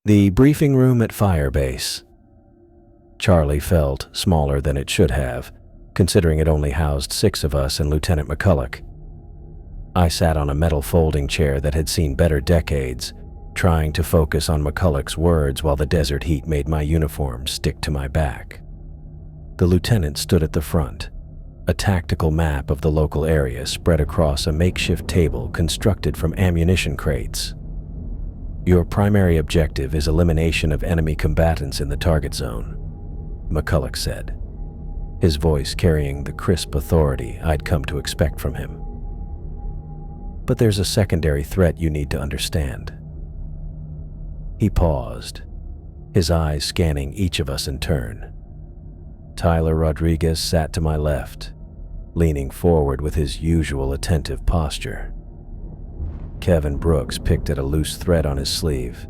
The briefing room at firebase. Charlie felt smaller than it should have, considering it only housed 6 of us and Lieutenant McCulloch. I sat on a metal folding chair that had seen better decades, trying to focus on McCulloch's words while the desert heat made my uniform stick to my back. The lieutenant stood at the front, a tactical map of the local area spread across a makeshift table constructed from ammunition crates. Your primary objective is elimination of enemy combatants in the target zone, McCulloch said, his voice carrying the crisp authority I'd come to expect from him. But there's a secondary threat you need to understand. He paused, his eyes scanning each of us in turn. Tyler Rodriguez sat to my left, leaning forward with his usual attentive posture. Kevin Brooks picked at a loose thread on his sleeve.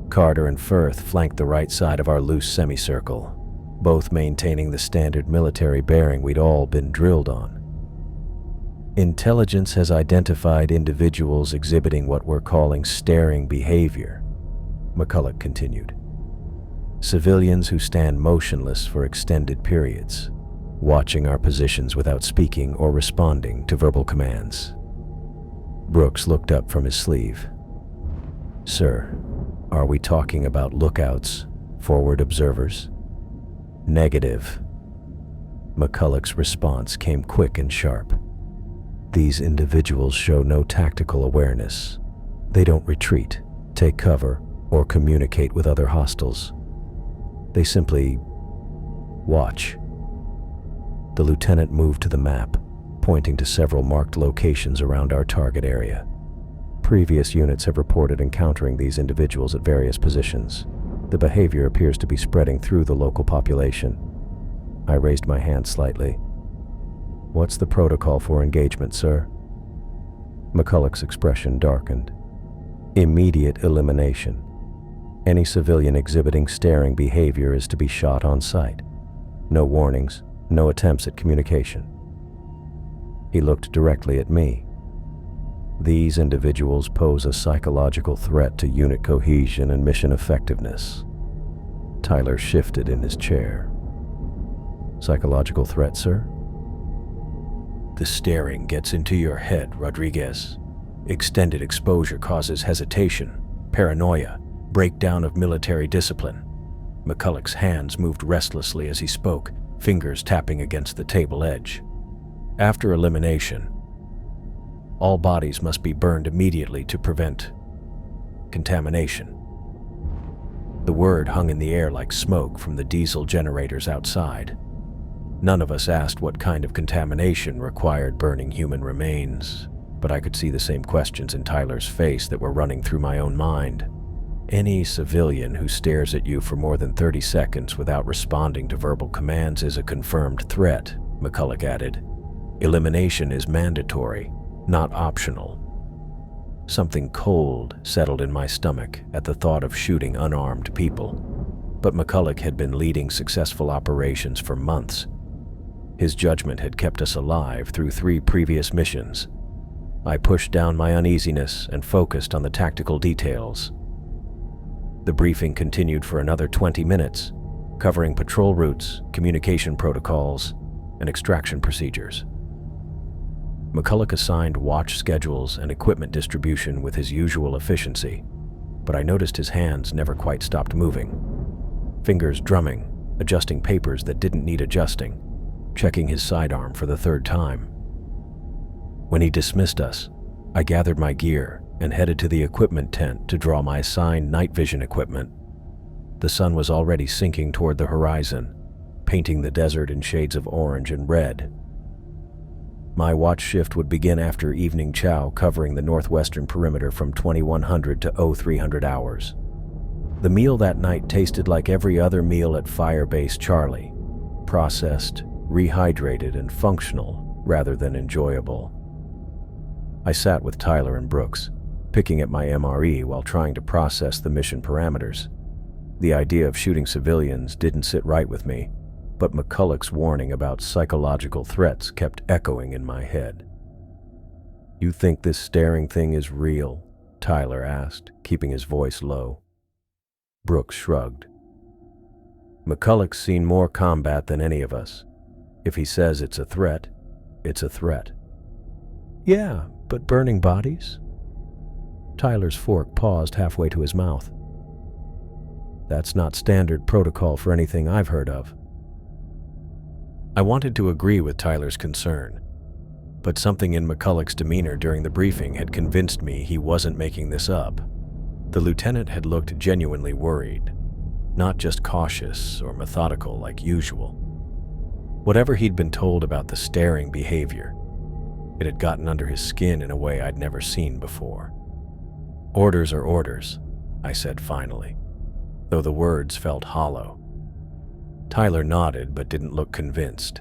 Carter and Firth flanked the right side of our loose semicircle, both maintaining the standard military bearing we'd all been drilled on. Intelligence has identified individuals exhibiting what we're calling staring behavior, McCulloch continued. Civilians who stand motionless for extended periods, watching our positions without speaking or responding to verbal commands. Brooks looked up from his sleeve. Sir, are we talking about lookouts, forward observers? Negative. McCulloch's response came quick and sharp. These individuals show no tactical awareness. They don't retreat, take cover, or communicate with other hostiles. They simply watch. The lieutenant moved to the map, pointing to several marked locations around our target area. Previous units have reported encountering these individuals at various positions. The behavior appears to be spreading through the local population. I raised my hand slightly. What's the protocol for engagement, sir? McCulloch's expression darkened. Immediate elimination. Any civilian exhibiting staring behavior is to be shot on sight. No warnings, no attempts at communication. He looked directly at me. These individuals pose a psychological threat to unit cohesion and mission effectiveness. Tyler shifted in his chair. Psychological threat, sir? The staring gets into your head, Rodriguez. Extended exposure causes hesitation, paranoia, breakdown of military discipline. McCulloch's hands moved restlessly as he spoke, fingers tapping against the table edge. After elimination, all bodies must be burned immediately to prevent contamination. The word hung in the air like smoke from the diesel generators outside. None of us asked what kind of contamination required burning human remains, but I could see the same questions in Tyler's face that were running through my own mind. Any civilian who stares at you for more than 30 seconds without responding to verbal commands is a confirmed threat, McCulloch added. Elimination is mandatory, not optional. Something cold settled in my stomach at the thought of shooting unarmed people, but McCulloch had been leading successful operations for months. His judgment had kept us alive through 3 previous missions. I pushed down my uneasiness and focused on the tactical details. The briefing continued for another 20 minutes, covering patrol routes, communication protocols, and extraction procedures. McCulloch assigned watch schedules and equipment distribution with his usual efficiency, but I noticed his hands never quite stopped moving. Fingers drumming, adjusting papers that didn't need adjusting, checking his sidearm for the 3rd time. When he dismissed us, I gathered my gear and headed to the equipment tent to draw my assigned night vision equipment. The sun was already sinking toward the horizon, painting the desert in shades of orange and red. My watch shift would begin after evening chow, covering the northwestern perimeter from 2100 to 0300 hours. The meal that night tasted like every other meal at Firebase Charlie, processed, rehydrated, and functional rather than enjoyable. I sat with Tyler and Brooks, picking at my MRE while trying to process the mission parameters. The idea of shooting civilians didn't sit right with me, but McCulloch's warning about psychological threats kept echoing in my head. "You think this staring thing is real?" Tyler asked, keeping his voice low. Brooks shrugged. McCulloch's seen more combat than any of us. If he says it's a threat, it's a threat. Yeah, but burning bodies? Tyler's fork paused halfway to his mouth. That's not standard protocol for anything I've heard of. I wanted to agree with Tyler's concern, but something in McCulloch's demeanor during the briefing had convinced me he wasn't making this up. The lieutenant had looked genuinely worried, not just cautious or methodical like usual. Whatever he'd been told about the staring behavior, it had gotten under his skin in a way I'd never seen before. Orders are orders, I said finally, though the words felt hollow. Tyler nodded but didn't look convinced.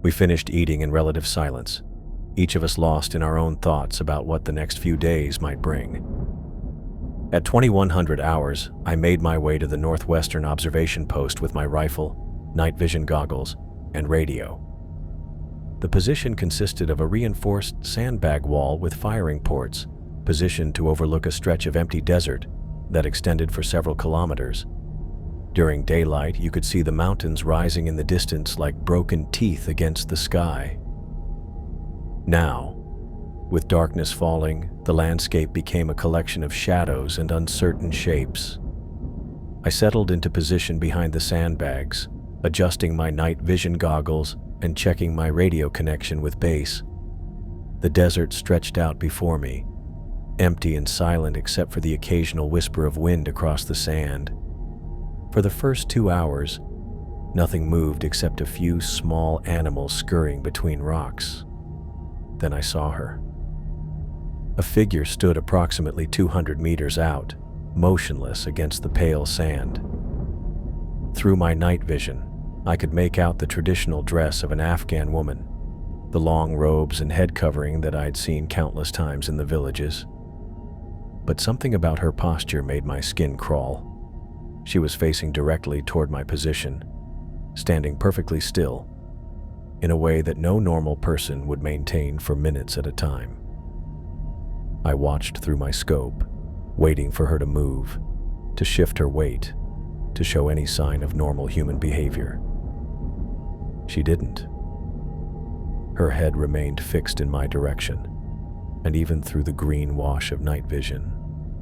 We finished eating in relative silence, each of us lost in our own thoughts about what the next few days might bring. At 2100 hours, I made my way to the northwestern observation post with my rifle, night vision goggles, and radio. The position consisted of a reinforced sandbag wall with firing ports, positioned to overlook a stretch of empty desert that extended for several kilometers. During daylight, you could see the mountains rising in the distance like broken teeth against the sky. Now, with darkness falling, the landscape became a collection of shadows and uncertain shapes. I settled into position behind the sandbags, adjusting my night vision goggles and checking my radio connection with base. The desert stretched out before me, empty and silent except for the occasional whisper of wind across the sand. For the first 2 hours, nothing moved except a few small animals scurrying between rocks. Then I saw her. A figure stood approximately 200 meters out, motionless against the pale sand. Through my night vision, I could make out the traditional dress of an Afghan woman, the long robes and head covering that I'd seen countless times in the villages. But something about her posture made my skin crawl. She was facing directly toward my position, standing perfectly still, in a way that no normal person would maintain for minutes at a time. I watched through my scope, waiting for her to move, to shift her weight, to show any sign of normal human behavior. She didn't. Her head remained fixed in my direction, and even through the green wash of night vision,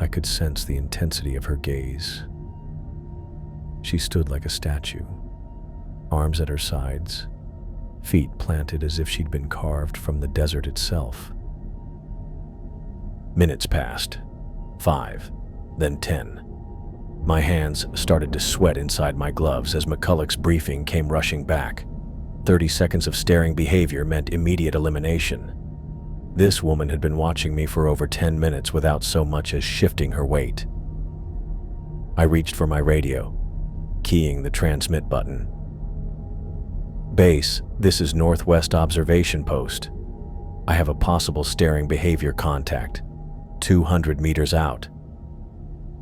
I could sense the intensity of her gaze. She stood like a statue, arms at her sides, feet planted as if she'd been carved from the desert itself. Minutes passed, 5, then 10. My hands started to sweat inside my gloves as McCulloch's briefing came rushing back. 30 seconds of staring behavior meant immediate elimination. This woman had been watching me for over 10 minutes without so much as shifting her weight. I reached for my radio, keying the transmit button. Base, this is Northwest Observation Post. I have a possible staring behavior contact, 200 meters out.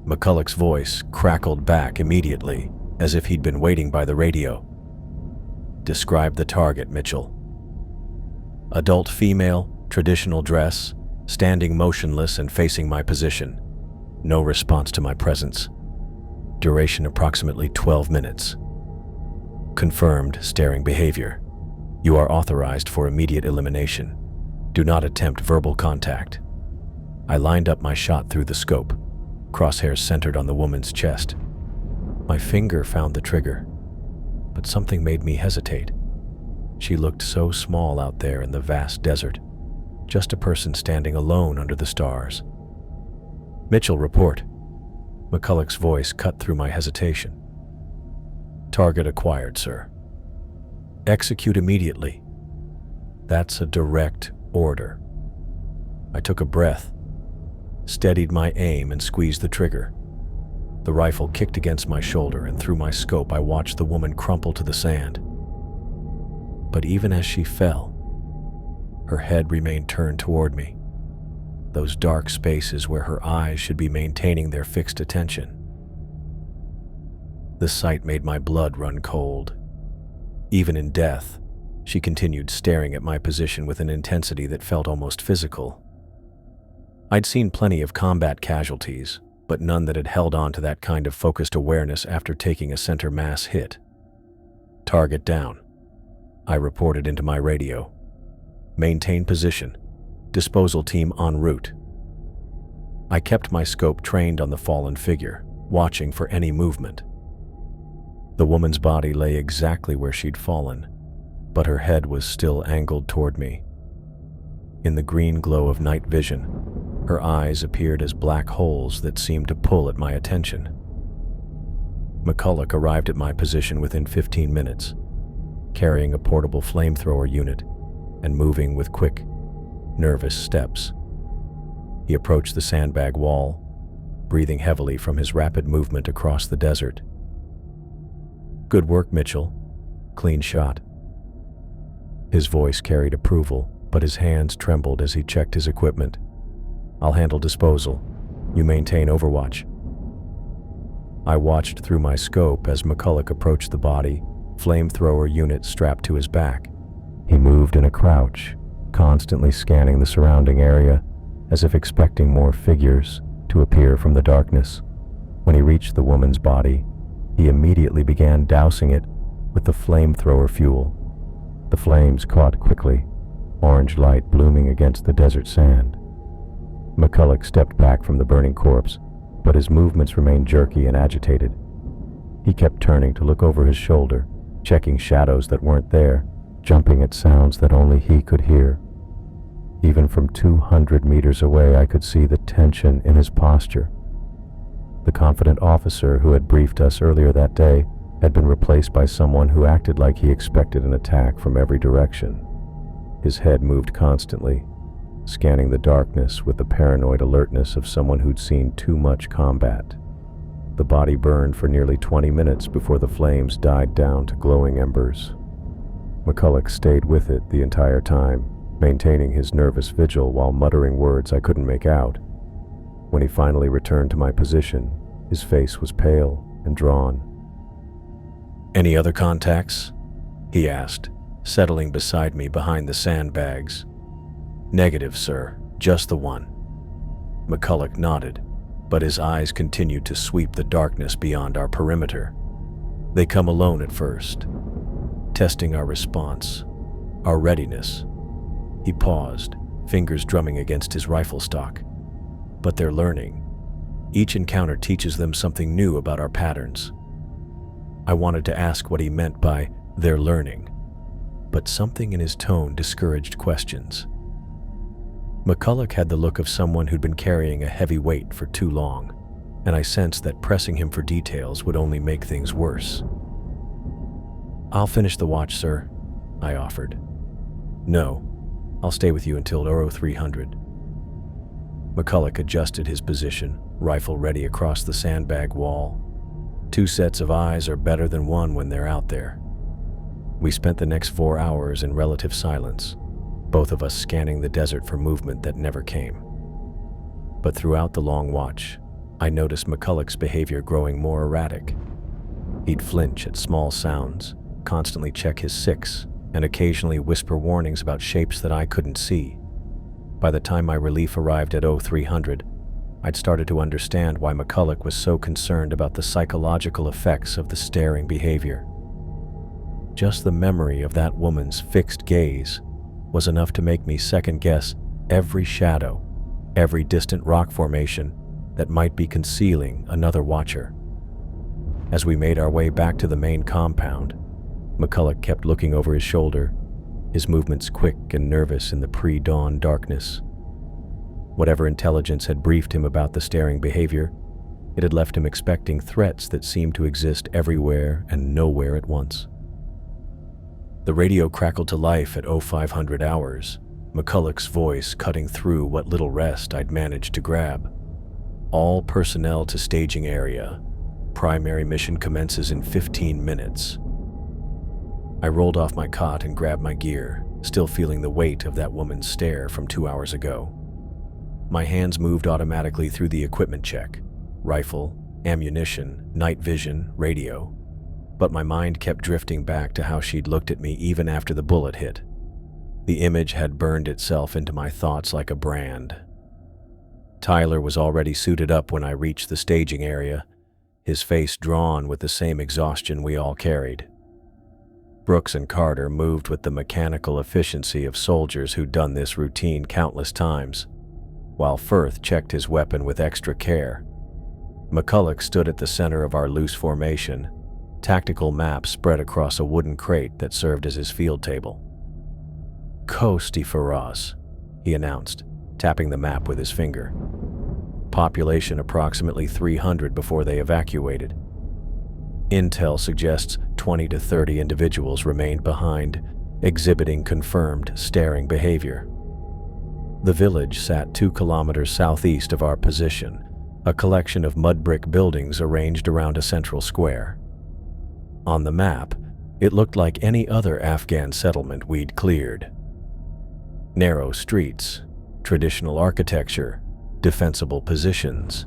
McCulloch's voice crackled back immediately, as if he'd been waiting by the radio. Describe the target, Mitchell. Adult female, traditional dress, standing motionless and facing my position. No response to my presence. Duration approximately 12 minutes. Confirmed staring behavior. You are authorized for immediate elimination. Do not attempt verbal contact. I lined up my shot through the scope, crosshairs centered on the woman's chest. My finger found the trigger, but something made me hesitate. She looked so small out there in the vast desert, just a person standing alone under the stars. Mitchell, report. McCulloch's voice cut through my hesitation. Target acquired, sir. Execute immediately. That's a direct order. I took a breath, steadied my aim, and squeezed the trigger. The rifle kicked against my shoulder, and through my scope I watched the woman crumple to the sand. But even as she fell, her head remained turned toward me, those dark spaces where her eyes should be maintaining their fixed attention. The sight made my blood run cold. Even in death, she continued staring at my position with an intensity that felt almost physical. I'd seen plenty of combat casualties, but none that had held on to that kind of focused awareness after taking a center mass hit. "Target down," I reported into my radio. "Maintain position. Disposal team en route." I kept my scope trained on the fallen figure, watching for any movement. The woman's body lay exactly where she'd fallen, but her head was still angled toward me. In the green glow of night vision, her eyes appeared as black holes that seemed to pull at my attention. McCulloch arrived at my position within 15 minutes, carrying a portable flamethrower unit and moving with quick, nervous steps. He approached the sandbag wall, breathing heavily from his rapid movement across the desert. "Good work, Mitchell. Clean shot." His voice carried approval, but his hands trembled as he checked his equipment. "I'll handle disposal. You maintain overwatch." I watched through my scope as McCulloch approached the body, flamethrower unit strapped to his back. He moved in a crouch, constantly scanning the surrounding area, as if expecting more figures to appear from the darkness. When he reached the woman's body, he immediately began dousing it with the flamethrower fuel. The flames caught quickly, orange light blooming against the desert sand. McCulloch stepped back from the burning corpse, but his movements remained jerky and agitated. He kept turning to look over his shoulder, checking shadows that weren't there, jumping at sounds that only he could hear. Even from 200 meters away, I could see the tension in his posture. The confident officer who had briefed us earlier that day had been replaced by someone who acted like he expected an attack from every direction. His head moved constantly, scanning the darkness with the paranoid alertness of someone who'd seen too much combat. The body burned for nearly 20 minutes before the flames died down to glowing embers. McCulloch stayed with it the entire time, maintaining his nervous vigil while muttering words I couldn't make out. When he finally returned to my position, his face was pale and drawn. "Any other contacts?" he asked, settling beside me behind the sandbags. "Negative, sir. Just the one." McCulloch nodded, but his eyes continued to sweep the darkness beyond our perimeter. "They come alone at first, testing our response, our readiness." He paused, fingers drumming against his rifle stock. "But they're learning. Each encounter teaches them something new about our patterns." I wanted to ask what he meant by "they're learning," but something in his tone discouraged questions. McCulloch had the look of someone who'd been carrying a heavy weight for too long, and I sensed that pressing him for details would only make things worse. "I'll finish the watch, sir," I offered. "No, I'll stay with you until 0300. McCulloch adjusted his position, rifle ready across the sandbag wall. Two sets of eyes are better than one when they're out there. We spent the next 4 hours in relative silence, both of us scanning the desert for movement that never came. But throughout the long watch, I noticed McCulloch's behavior growing more erratic. He'd flinch at small sounds, constantly check his six, and occasionally whisper warnings about shapes that I couldn't see. By the time my relief arrived at 0300, I'd started to understand why McCulloch was so concerned about the psychological effects of the staring behavior. Just the memory of that woman's fixed gaze was enough to make me second-guess every shadow, every distant rock formation that might be concealing another watcher. As we made our way back to the main compound, McCulloch kept looking over his shoulder, his movements quick and nervous in the pre-dawn darkness. Whatever intelligence had briefed him about the staring behavior, it had left him expecting threats that seemed to exist everywhere and nowhere at once. The radio crackled to life at 0500 hours, McCulloch's voice cutting through what little rest I'd managed to grab. "All personnel to staging area. Primary mission commences in 15 minutes. I rolled off my cot and grabbed my gear, still feeling the weight of that woman's stare from 2 hours ago. My hands moved automatically through the equipment check: rifle, ammunition, night vision, radio. But my mind kept drifting back to how she'd looked at me even after the bullet hit. The image had burned itself into my thoughts like a brand. Tyler was already suited up when I reached the staging area, his face drawn with the same exhaustion we all carried. Brooks and Carter moved with the mechanical efficiency of soldiers who'd done this routine countless times, while Firth checked his weapon with extra care. McCulloch stood at the center of our loose formation, tactical maps spread across a wooden crate that served as his field table. "Costi Faraz," he announced, tapping the map with his finger. Population approximately 300 before they evacuated. Intel suggests 20 to 30 individuals remained behind, exhibiting confirmed staring behavior. The village sat 2 kilometers southeast of our position, a collection of mud brick buildings arranged around a central square. On the map, it looked like any other Afghan settlement we'd cleared. Narrow streets, traditional architecture, defensible positions,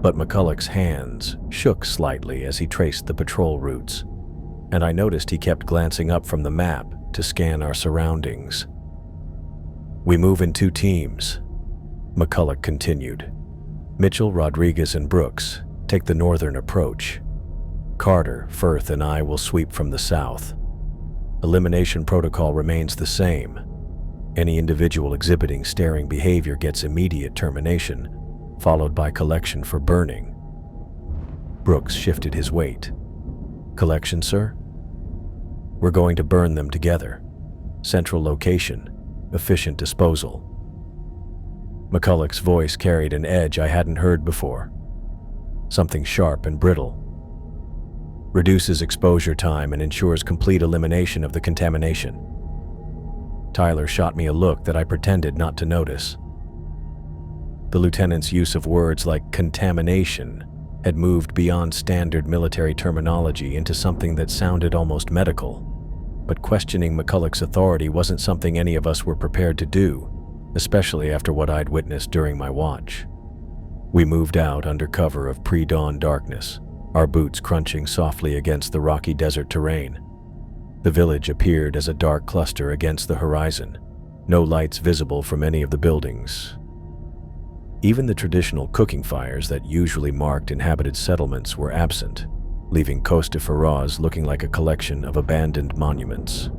but McCulloch's hands shook slightly as he traced the patrol routes, and I noticed he kept glancing up from the map to scan our surroundings. "We move in 2 teams," McCulloch continued. "Mitchell, Rodriguez, and Brooks take the northern approach. Carter, Firth, and I will sweep from the south. Elimination protocol remains the same. Any individual exhibiting staring behavior gets immediate termination, followed by collection for burning." Brooks shifted his weight. "Collection, sir?" "We're going to burn them together. Central location, efficient disposal." McCulloch's voice carried an edge I hadn't heard before. Something sharp and brittle. "Reduces exposure time and ensures complete elimination of the contamination." Tyler shot me a look that I pretended not to notice. The lieutenant's use of words like contamination had moved beyond standard military terminology into something that sounded almost medical. But questioning McCulloch's authority wasn't something any of us were prepared to do, especially after what I'd witnessed during my watch. We moved out under cover of pre-dawn darkness, our boots crunching softly against the rocky desert terrain. The village appeared as a dark cluster against the horizon, no lights visible from any of the buildings. Even the traditional cooking fires that usually marked inhabited settlements were absent, leaving Costa Faraz looking like a collection of abandoned monuments.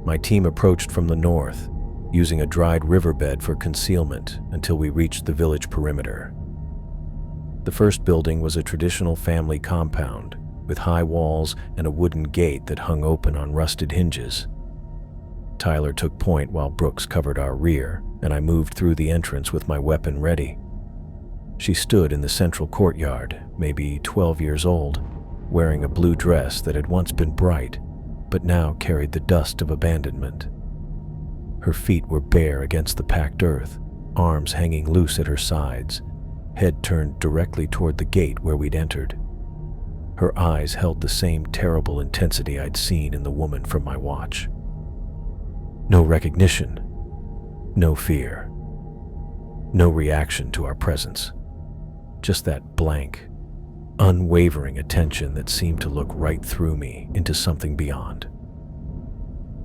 My team approached from the north, using a dried riverbed for concealment until we reached the village perimeter. The first building was a traditional family compound, with high walls and a wooden gate that hung open on rusted hinges. Tyler took point while Brooks covered our rear, and I moved through the entrance with my weapon ready. She stood in the central courtyard, maybe 12 years old, wearing a blue dress that had once been bright, but now carried the dust of abandonment. Her feet were bare against the packed earth, arms hanging loose at her sides, head turned directly toward the gate where we'd entered. Her eyes held the same terrible intensity I'd seen in the woman from my watch. No recognition, no fear, no reaction to our presence. Just that blank, unwavering attention that seemed to look right through me into something beyond.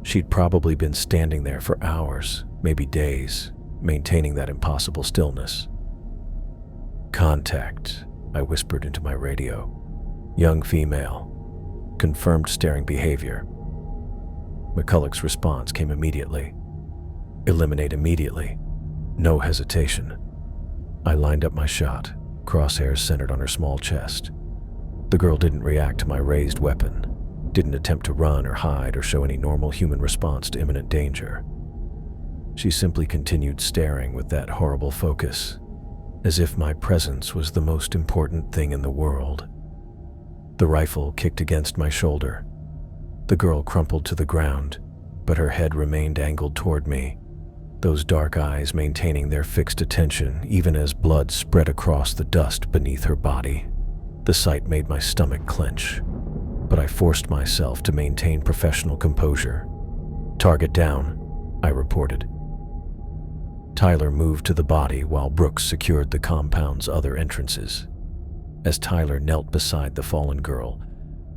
She'd probably been standing there for hours, maybe days, maintaining that impossible stillness. "Contact," I whispered into my radio. "Young female. Confirmed staring behavior." McCulloch's response came immediately. "Eliminate immediately. No hesitation." I lined up my shot, crosshairs centered on her small chest. The girl didn't react to my raised weapon, didn't attempt to run or hide or show any normal human response to imminent danger. She simply continued staring with that horrible focus, as if my presence was the most important thing in the world. The rifle kicked against my shoulder. The girl crumpled to the ground, but her head remained angled toward me, those dark eyes maintaining their fixed attention even as blood spread across the dust beneath her body. The sight made my stomach clench, but I forced myself to maintain professional composure. "Target down," I reported. Tyler moved to the body while Brooks secured the compound's other entrances. As Tyler knelt beside the fallen girl,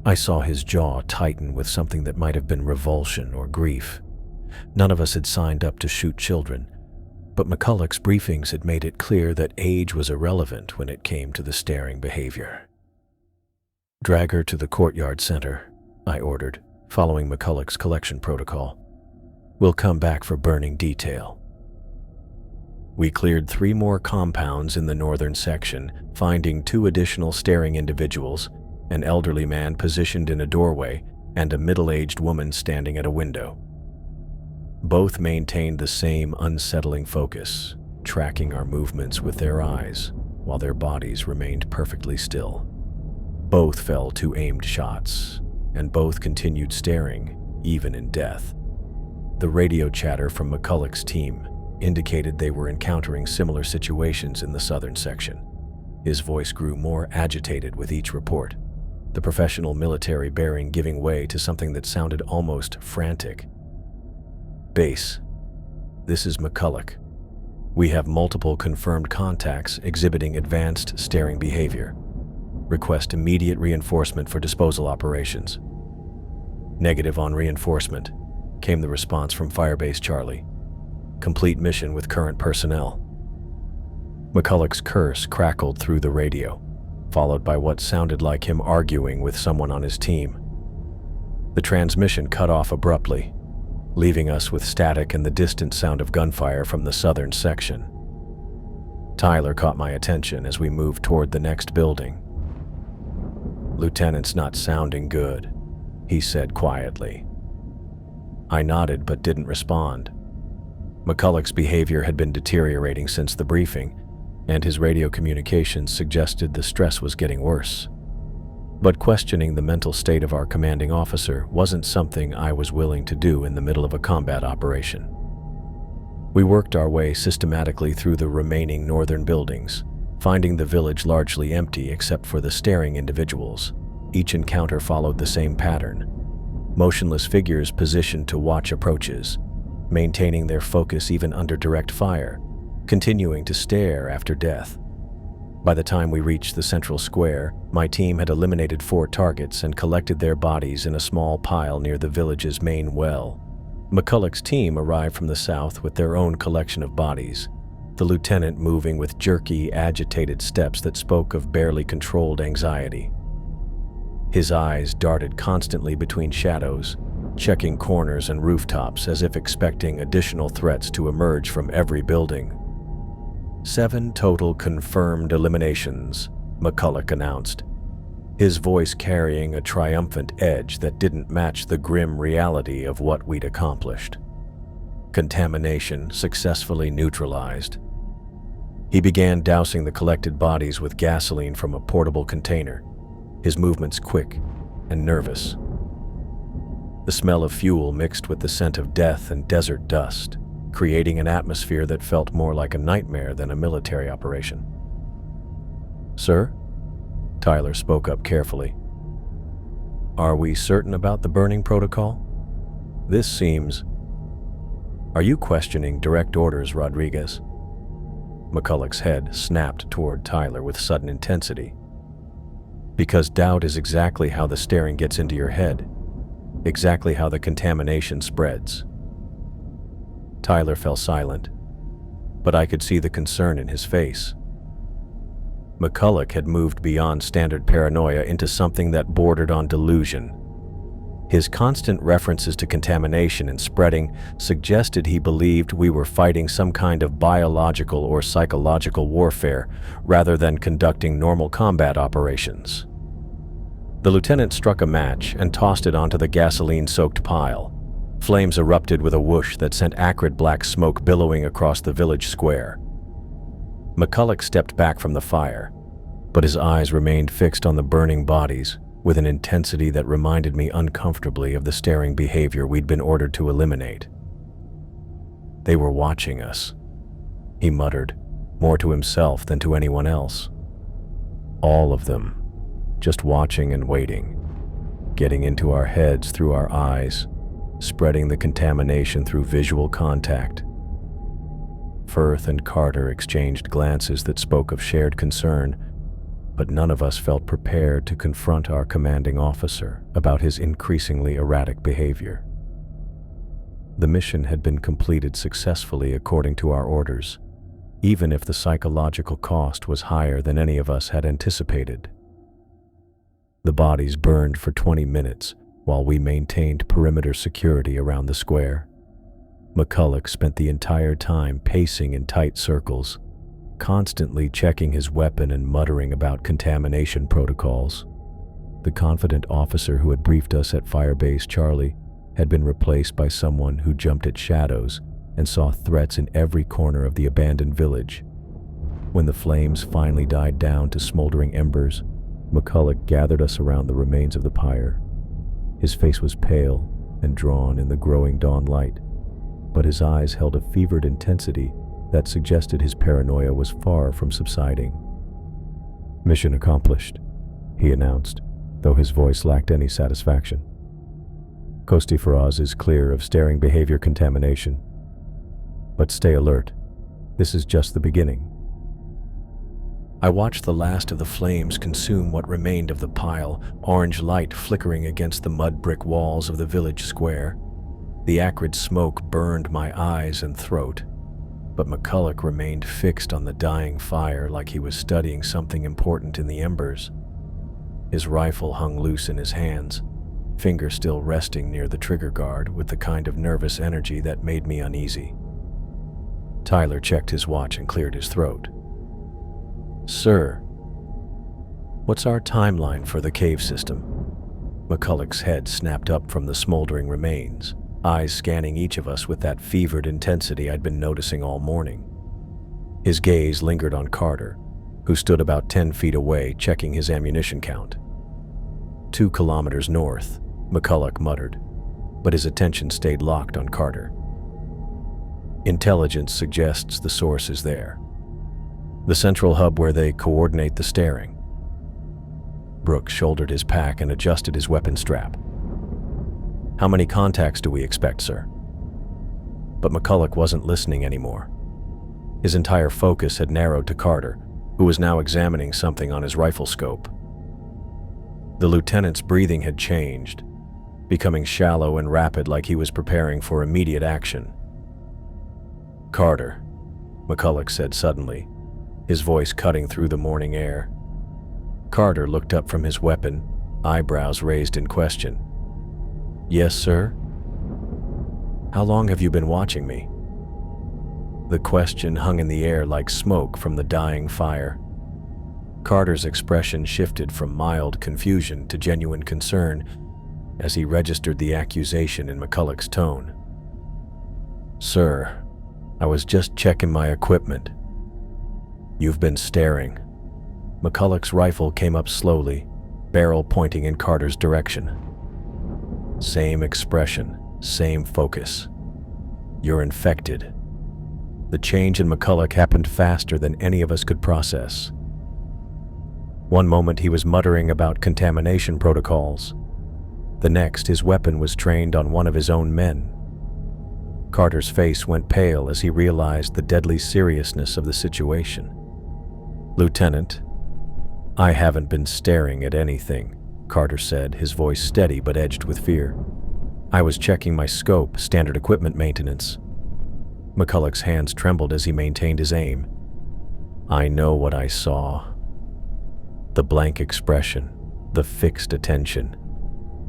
I saw his jaw tighten with something that might have been revulsion or grief. None of us had signed up to shoot children, But McCulloch's briefings had made it clear that age was irrelevant when it came to the staring behavior. "Drag her to the courtyard center," I ordered, following McCulloch's collection protocol. "We'll come back for burning detail." We cleared 3 more compounds in the northern section, finding 2 additional staring individuals, an elderly man positioned in a doorway and a middle-aged woman standing at a window. Both maintained the same unsettling focus, tracking our movements with their eyes, while their bodies remained perfectly still. Both fell to aimed shots, and both continued staring, even in death. The radio chatter from McCulloch's team indicated they were encountering similar situations in the southern section. His voice grew more agitated with each report, the professional military bearing giving way to something that sounded almost frantic. "Base, this is McCulloch. We have multiple confirmed contacts exhibiting advanced staring behavior. Request immediate reinforcement for disposal operations." "Negative on reinforcement," came the response from Firebase Charlie. "Complete mission with current personnel." McCulloch's curse crackled through the radio, followed by what sounded like him arguing with someone on his team. The transmission cut off abruptly, leaving us with static and the distant sound of gunfire from the southern section. Tyler caught my attention as we moved toward the next building. "Lieutenant's not sounding good," he said quietly. I nodded but didn't respond. McCulloch's behavior had been deteriorating since the briefing, and his radio communications suggested the stress was getting worse. But questioning the mental state of our commanding officer wasn't something I was willing to do in the middle of a combat operation. We worked our way systematically through the remaining northern buildings, finding the village largely empty except for the staring individuals. Each encounter followed the same pattern: motionless figures positioned to watch approaches, maintaining their focus even under direct fire, continuing to stare after death. By the time we reached the central square, my team had eliminated 4 targets and collected their bodies in a small pile near the village's main well. McCulloch's team arrived from the south with their own collection of bodies, the lieutenant moving with jerky, agitated steps that spoke of barely controlled anxiety. His eyes darted constantly between shadows, checking corners and rooftops as if expecting additional threats to emerge from every building. 7 total confirmed eliminations, McCulloch announced, his voice carrying a triumphant edge that didn't match the grim reality of what we'd accomplished. Contamination successfully neutralized. He began dousing the collected bodies with gasoline from a portable container, his movements quick and nervous. The smell of fuel mixed with the scent of death and desert dust, creating an atmosphere that felt more like a nightmare than a military operation. "Sir?" Tyler spoke up carefully. "Are we certain about the burning protocol? This seems..." "Are you questioning direct orders, Rodriguez?" McCulloch's head snapped toward Tyler with sudden intensity. "Because doubt is exactly how the staring gets into your head, exactly how the contamination spreads." Tyler fell silent, but I could see the concern in his face. McCulloch had moved beyond standard paranoia into something that bordered on delusion. His constant references to contamination and spreading suggested he believed we were fighting some kind of biological or psychological warfare rather than conducting normal combat operations. The lieutenant struck a match and tossed it onto the gasoline-soaked pile. Flames erupted with a whoosh that sent acrid black smoke billowing across the village square. McCulloch stepped back from the fire, but his eyes remained fixed on the burning bodies with an intensity that reminded me uncomfortably of the staring behavior we'd been ordered to eliminate. "They were watching us," he muttered, more to himself than to anyone else. "All of them, just watching and waiting, getting into our heads through our eyes, spreading the contamination through visual contact." Firth and Carter exchanged glances that spoke of shared concern, but none of us felt prepared to confront our commanding officer about his increasingly erratic behavior. The mission had been completed successfully according to our orders, even if the psychological cost was higher than any of us had anticipated. The bodies burned for 20 minutes while we maintained perimeter security around the square. McCulloch spent the entire time pacing in tight circles, constantly checking his weapon and muttering about contamination protocols. The confident officer who had briefed us at Firebase Charlie had been replaced by someone who jumped at shadows and saw threats in every corner of the abandoned village. When the flames finally died down to smoldering embers, McCulloch gathered us around the remains of the pyre. His face was pale and drawn in the growing dawn light, but his eyes held a fevered intensity that suggested his paranoia was far from subsiding. "Mission accomplished," he announced, though his voice lacked any satisfaction. "Kosti Faraz is clear of staring behavior contamination. But stay alert. This is just the beginning." I watched the last of the flames consume what remained of the pile, orange light flickering against the mud brick walls of the village square. The acrid smoke burned my eyes and throat, but McCulloch remained fixed on the dying fire like he was studying something important in the embers. His rifle hung loose in his hands, finger still resting near the trigger guard with the kind of nervous energy that made me uneasy. Tyler checked his watch and cleared his throat. "Sir, what's our timeline for the cave system?" McCulloch's head snapped up from the smoldering remains, eyes scanning each of us with that fevered intensity I'd been noticing all morning. His gaze lingered on Carter, who stood about 10 feet away checking his ammunition count. 2 kilometers north, McCulloch muttered, but his attention stayed locked on Carter. "Intelligence suggests the source is there. The central hub where they coordinate the staring." Brooks shouldered his pack and adjusted his weapon strap. "How many contacts do we expect, sir?" But McCulloch wasn't listening anymore. His entire focus had narrowed to Carter, who was now examining something on his rifle scope. The lieutenant's breathing had changed, becoming shallow and rapid like he was preparing for immediate action. "Carter," McCulloch said suddenly, his voice cutting through the morning air. Carter looked up from his weapon, eyebrows raised in question. "Yes, sir?" "How long have you been watching me?" The question hung in the air like smoke from the dying fire. Carter's expression shifted from mild confusion to genuine concern as he registered the accusation in McCulloch's tone. "Sir, I was just checking my equipment." "You've been staring." McCulloch's rifle came up slowly, barrel pointing in Carter's direction. Same expression, same focus. "You're infected." The change in McCulloch happened faster than any of us could process. One moment he was muttering about contamination protocols. The next, his weapon was trained on one of his own men. Carter's face went pale as he realized the deadly seriousness of the situation. "Lieutenant, I haven't been staring at anything," Carter said, his voice steady but edged with fear. "I was checking my scope, standard equipment maintenance." McCulloch's hands trembled as he maintained his aim. "I know what I saw." The blank expression, the fixed attention.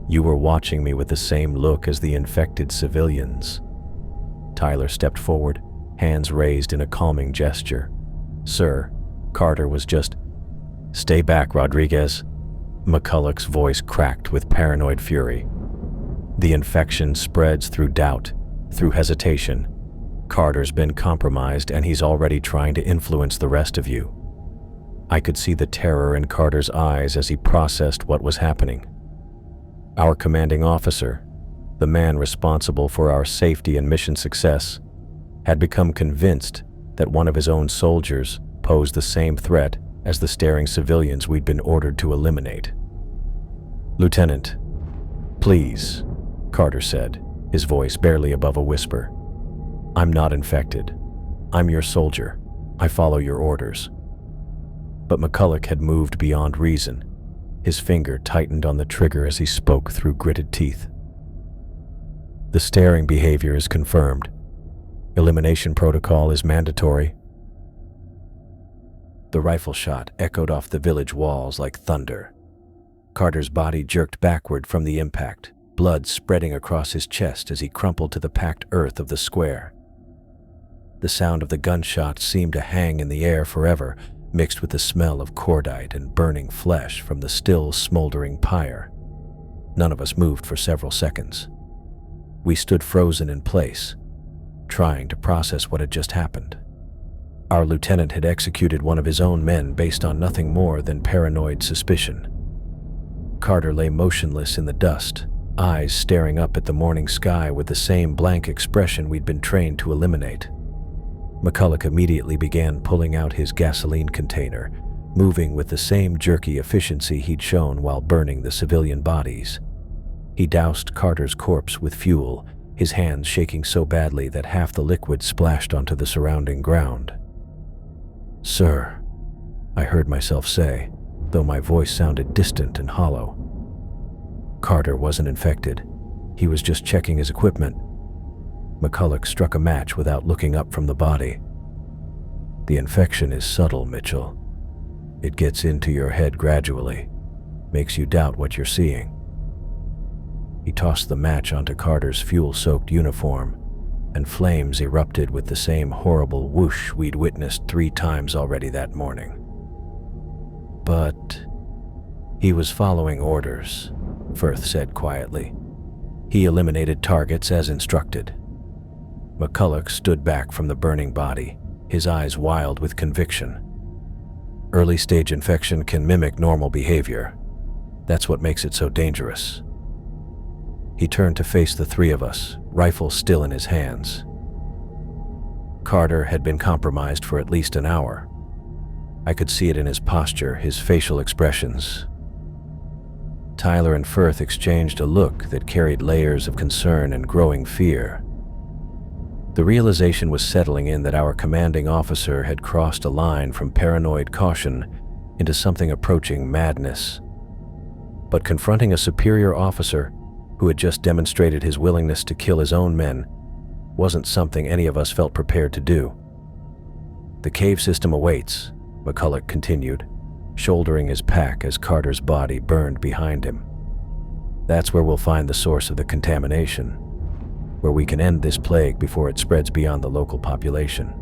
"You were watching me with the same look as the infected civilians." Tyler stepped forward, hands raised in a calming gesture. "Sir, Carter was just—" "Stay back, Rodriguez." McCulloch's voice cracked with paranoid fury. "The infection spreads through doubt, through hesitation. Carter's been compromised and he's already trying to influence the rest of you." I could see the terror in Carter's eyes as he processed what was happening. Our commanding officer, the man responsible for our safety and mission success, had become convinced that one of his own soldiers posed the same threat as the staring civilians we'd been ordered to eliminate. "Lieutenant, please," Carter said, his voice barely above a whisper. "I'm not infected. I'm your soldier. I follow your orders." But McCulloch had moved beyond reason. His finger tightened on the trigger as he spoke through gritted teeth. The staring behavior is confirmed. Elimination protocol is mandatory. The rifle shot echoed off the village walls like thunder. Carter's body jerked backward from the impact, blood spreading across his chest as he crumpled to the packed earth of the square. The sound of the gunshot seemed to hang in the air forever, mixed with the smell of cordite and burning flesh from the still smoldering pyre. None of us moved for several seconds. We stood frozen in place, trying to process what had just happened. Our lieutenant had executed one of his own men based on nothing more than paranoid suspicion. Carter lay motionless in the dust, eyes staring up at the morning sky with the same blank expression we'd been trained to eliminate. McCulloch immediately began pulling out his gasoline container, moving with the same jerky efficiency he'd shown while burning the civilian bodies. He doused Carter's corpse with fuel, his hands shaking so badly that half the liquid splashed onto the surrounding ground. "Sir," I heard myself say, though my voice sounded distant and hollow. Carter wasn't infected. He was just checking his equipment. McCulloch struck a match without looking up from the body. "The infection is subtle, Mitchell. It gets into your head gradually, makes you doubt what you're seeing." He tossed the match onto Carter's fuel-soaked uniform, and flames erupted with the same horrible whoosh we'd witnessed 3 times already that morning. "But he was following orders," Firth said quietly. "He eliminated targets as instructed." McCulloch stood back from the burning body, his eyes wild with conviction. "Early-stage infection can mimic normal behavior. That's what makes it so dangerous." He turned to face the 3 of us, rifle still in his hands. Carter had been compromised for at least an hour. I could see it in his posture, his facial expressions. Tyler and Firth exchanged a look that carried layers of concern and growing fear. The realization was settling in that our commanding officer had crossed a line from paranoid caution into something approaching madness. But confronting a superior officer who had just demonstrated his willingness to kill his own men wasn't something any of us felt prepared to do. "The cave system awaits," McCulloch continued, shouldering his pack as Carter's body burned behind him. "That's where we'll find the source of the contamination, where we can end this plague before it spreads beyond the local population."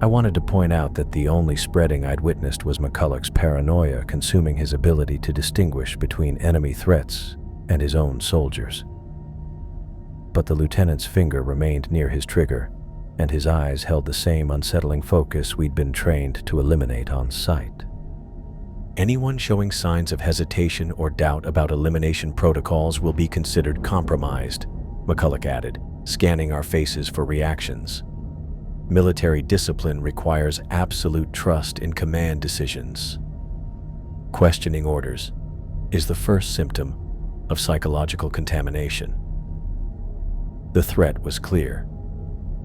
I wanted to point out that the only spreading I'd witnessed was McCulloch's paranoia consuming his ability to distinguish between enemy threats and his own soldiers. But the lieutenant's finger remained near his trigger, and his eyes held the same unsettling focus we'd been trained to eliminate on sight. "Anyone showing signs of hesitation or doubt about elimination protocols will be considered compromised," McCulloch added, scanning our faces for reactions. "Military discipline requires absolute trust in command decisions. Questioning orders is the first symptom of psychological contamination." The threat was clear.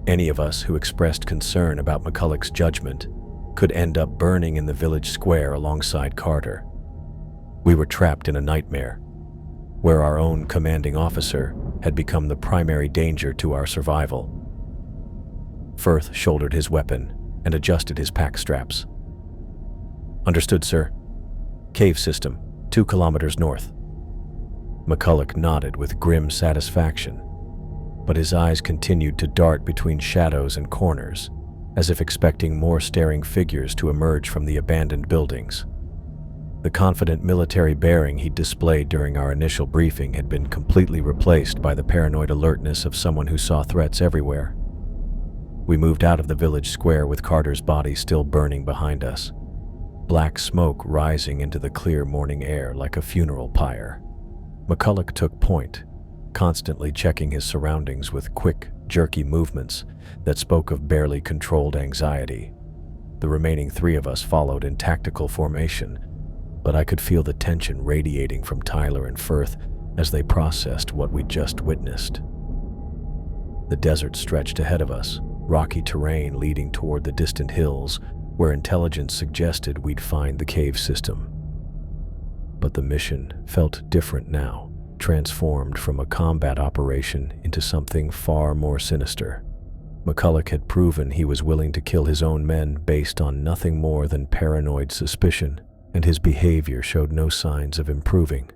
Any of us who expressed concern about McCulloch's judgment could end up burning in the village square alongside Carter. We were trapped in a nightmare, where our own commanding officer had become the primary danger to our survival. Firth shouldered his weapon and adjusted his pack straps. "Understood, sir. Cave system, 2 kilometers north." McCulloch nodded with grim satisfaction, but his eyes continued to dart between shadows and corners, as if expecting more staring figures to emerge from the abandoned buildings. The confident military bearing he displayed during our initial briefing had been completely replaced by the paranoid alertness of someone who saw threats everywhere. We moved out of the village square with Carter's body still burning behind us, black smoke rising into the clear morning air like a funeral pyre. McCulloch took point, constantly checking his surroundings with quick, jerky movements that spoke of barely controlled anxiety. The remaining 3 of us followed in tactical formation, but I could feel the tension radiating from Tyler and Firth as they processed what we'd just witnessed. The desert stretched ahead of us, rocky terrain leading toward the distant hills where intelligence suggested we'd find the cave system. But the mission felt different now. transformed from a combat operation into something far more sinister. McCulloch had proven he was willing to kill his own men based on nothing more than paranoid suspicion, and his behavior showed no signs of improving.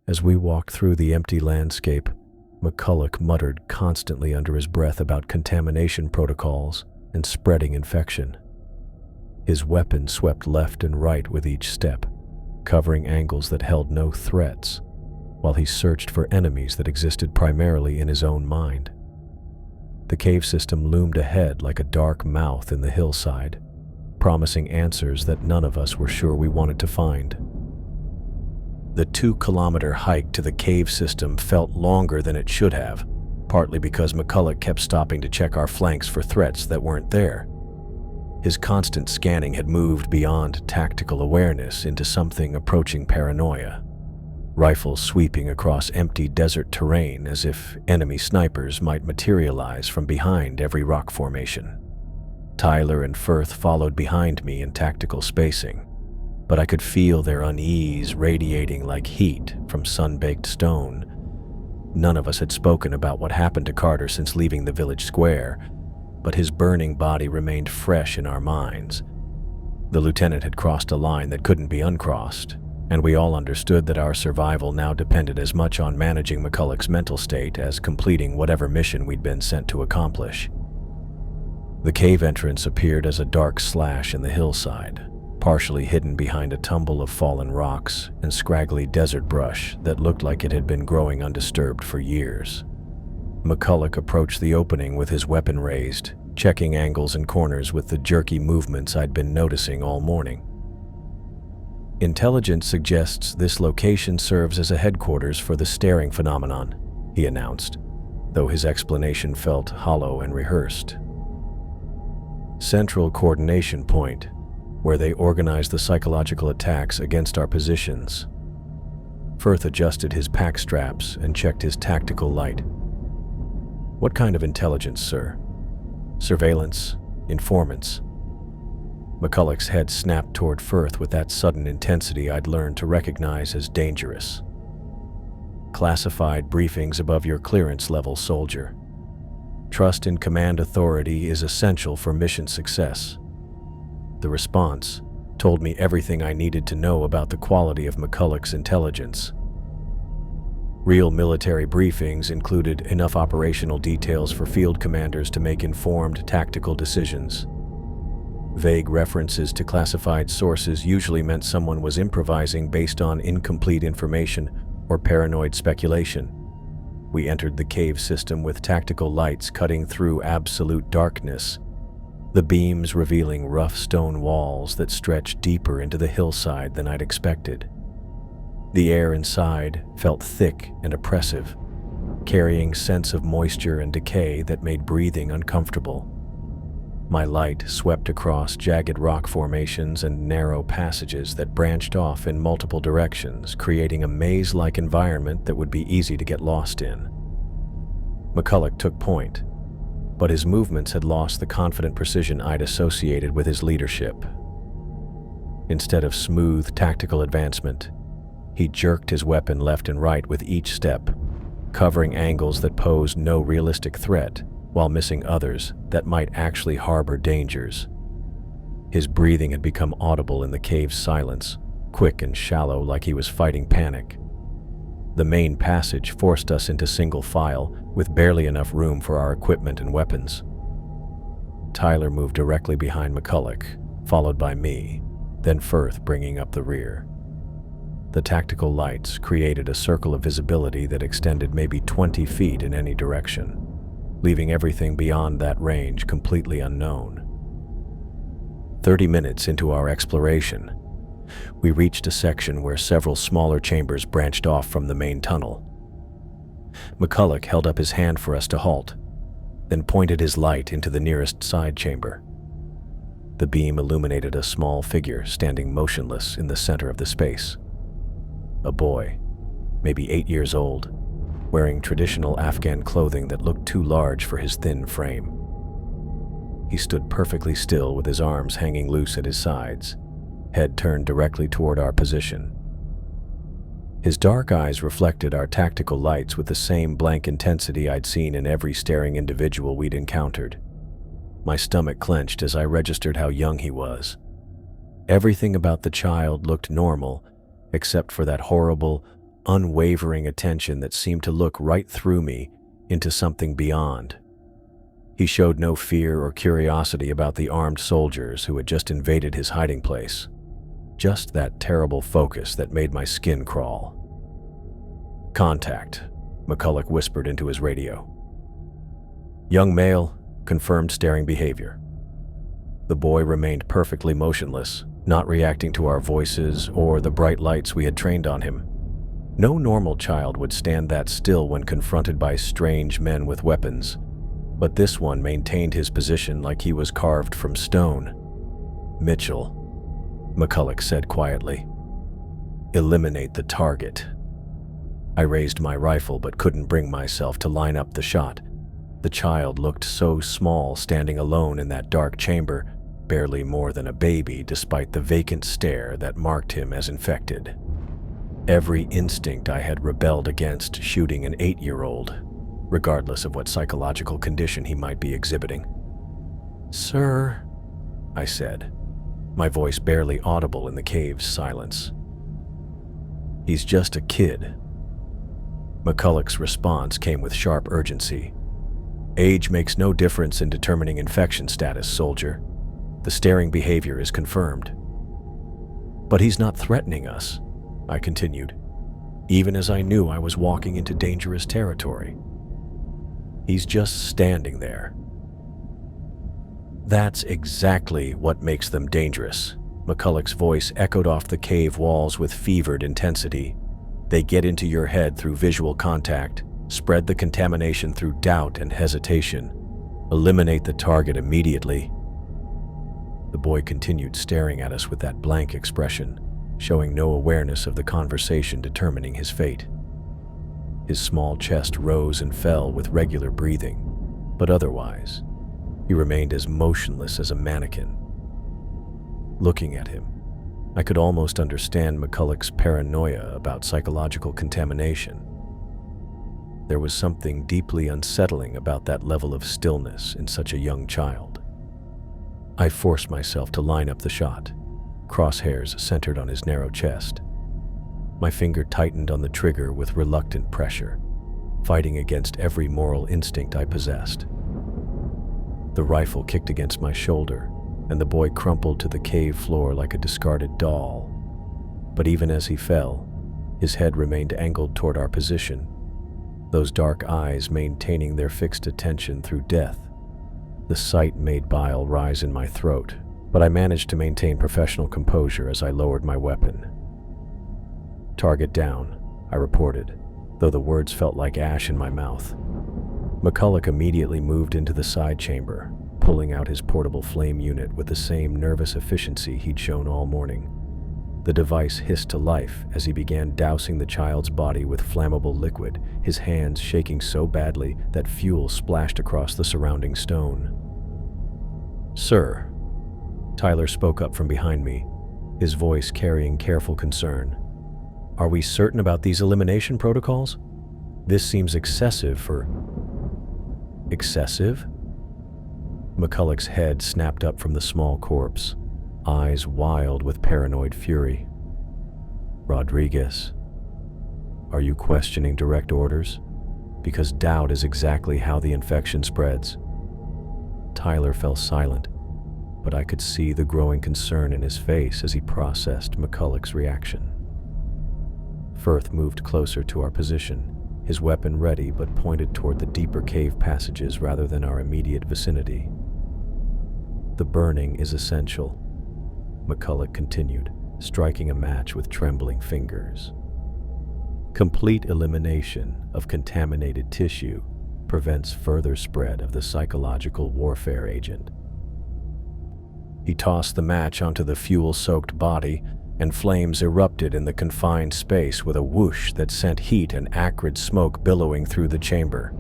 As we walked through the empty landscape, McCulloch muttered constantly under his breath about contamination protocols and spreading infection. His weapon swept left and right with each step, covering angles that held no threats, while he searched for enemies that existed primarily in his own mind. The cave system loomed ahead like a dark mouth in the hillside, promising answers that none of us were sure we wanted to find. The 2-kilometer hike to the cave system felt longer than it should have, partly because McCulloch kept stopping to check our flanks for threats that weren't there. His constant scanning had moved beyond tactical awareness into something approaching paranoia, rifles sweeping across empty desert terrain as if enemy snipers might materialize from behind every rock formation. Tyler and Firth followed behind me in tactical spacing, but I could feel their unease radiating like heat from sun-baked stone. None of us had spoken about what happened to Carter since leaving the village square, but his burning body remained fresh in our minds. The lieutenant had crossed a line that couldn't be uncrossed, and we all understood that our survival now depended as much on managing McCulloch's mental state as completing whatever mission we'd been sent to accomplish. The cave entrance appeared as a dark slash in the hillside, partially hidden behind a tumble of fallen rocks and scraggly desert brush that looked like it had been growing undisturbed for years. McCulloch approached the opening with his weapon raised, checking angles and corners with the jerky movements I'd been noticing all morning. "Intelligence suggests this location serves as a headquarters for the staring phenomenon," he announced, though his explanation felt hollow and rehearsed. "Central coordination point, where they organize the psychological attacks against our positions." Firth adjusted his pack straps and checked his tactical light. "What kind of intelligence, sir? Surveillance? Informants?" McCulloch's head snapped toward Firth with that sudden intensity I'd learned to recognize as dangerous. "Classified briefings above your clearance level, soldier. Trust in command authority is essential for mission success." The response told me everything I needed to know about the quality of McCulloch's intelligence. Real military briefings included enough operational details for field commanders to make informed tactical decisions. Vague references to classified sources usually meant someone was improvising based on incomplete information or paranoid speculation. We entered the cave system with tactical lights cutting through absolute darkness, the beams revealing rough stone walls that stretched deeper into the hillside than I'd expected. The air inside felt thick and oppressive, carrying scents of moisture and decay that made breathing uncomfortable. My light swept across jagged rock formations and narrow passages that branched off in multiple directions, creating a maze-like environment that would be easy to get lost in. McCulloch took point, but his movements had lost the confident precision I'd associated with his leadership. Instead of smooth tactical advancement, he jerked his weapon left and right with each step, covering angles that posed no realistic threat while missing others that might actually harbor dangers. His breathing had become audible in the cave's silence, quick and shallow like he was fighting panic. The main passage forced us into single file with barely enough room for our equipment and weapons. Tyler moved directly behind McCulloch, followed by me, then Firth bringing up the rear. The tactical lights created a circle of visibility that extended maybe 20 feet in any direction, leaving everything beyond that range completely unknown. 30 minutes into our exploration, we reached a section where several smaller chambers branched off from the main tunnel. McCulloch held up his hand for us to halt, then pointed his light into the nearest side chamber. The beam illuminated a small figure standing motionless in the center of the space. A boy, maybe 8 years old, wearing traditional Afghan clothing that looked too large for his thin frame. He stood perfectly still with his arms hanging loose at his sides, head turned directly toward our position. His dark eyes reflected our tactical lights with the same blank intensity I'd seen in every staring individual we'd encountered. My stomach clenched as I registered how young he was. Everything about the child looked normal, except for that horrible, unwavering attention that seemed to look right through me into something beyond. He showed no fear or curiosity about the armed soldiers who had just invaded his hiding place. Just that terrible focus that made my skin crawl. "Contact," McCulloch whispered into his radio. "Young male, confirmed staring behavior." The boy remained perfectly motionless, not reacting to our voices or the bright lights we had trained on him. No normal child would stand that still when confronted by strange men with weapons, but this one maintained his position like he was carved from stone. "Mitchell," McCulloch said quietly. "Eliminate the target." I raised my rifle but couldn't bring myself to line up the shot. The child looked so small standing alone in that dark chamber, barely more than a baby despite the vacant stare that marked him as infected. Every instinct I had rebelled against shooting an 8-year-old, regardless of what psychological condition he might be exhibiting. "Sir," I said, my voice barely audible in the cave's silence. "He's just a kid." McCulloch's response came with sharp urgency. "Age makes no difference in determining infection status, soldier. The staring behavior is confirmed." "But he's not threatening us," I continued, even as I knew I was walking into dangerous territory. "He's just standing there." "That's exactly what makes them dangerous." McCulloch's voice echoed off the cave walls with fevered intensity. "They get into your head through visual contact, spread the contamination through doubt and hesitation. Eliminate the target immediately." The boy continued staring at us with that blank expression, showing no awareness of the conversation determining his fate. His small chest rose and fell with regular breathing, but otherwise, he remained as motionless as a mannequin. Looking at him, I could almost understand McCulloch's paranoia about psychological contamination. There was something deeply unsettling about that level of stillness in such a young child. I forced myself to line up the shot, crosshairs centered on his narrow chest. My finger tightened on the trigger with reluctant pressure, fighting against every moral instinct I possessed. The rifle kicked against my shoulder, and the boy crumpled to the cave floor like a discarded doll. But even as he fell, his head remained angled toward our position, those dark eyes maintaining their fixed attention through death. The sight made bile rise in my throat, but I managed to maintain professional composure as I lowered my weapon. "Target down," I reported, though the words felt like ash in my mouth. McCulloch immediately moved into the side chamber, pulling out his portable flame unit with the same nervous efficiency he'd shown all morning. The device hissed to life as he began dousing the child's body with flammable liquid, his hands shaking so badly that fuel splashed across the surrounding stone. "Sir," Tyler spoke up from behind me, his voice carrying careful concern. "Are we certain about these elimination protocols? This seems excessive for..." "Excessive?" McCulloch's head snapped up from the small corpse, eyes wild with paranoid fury. "Rodriguez, are you questioning direct orders? Because doubt is exactly how the infection spreads." Tyler fell silent, but I could see the growing concern in his face as he processed McCulloch's reaction. Firth moved closer to our position, his weapon ready but pointed toward the deeper cave passages rather than our immediate vicinity. "The burning is essential," McCulloch continued, striking a match with trembling fingers. "Complete elimination of contaminated tissue prevents further spread of the psychological warfare agent." He tossed the match onto the fuel-soaked body, and flames erupted in the confined space with a whoosh that sent heat and acrid smoke billowing through the chamber.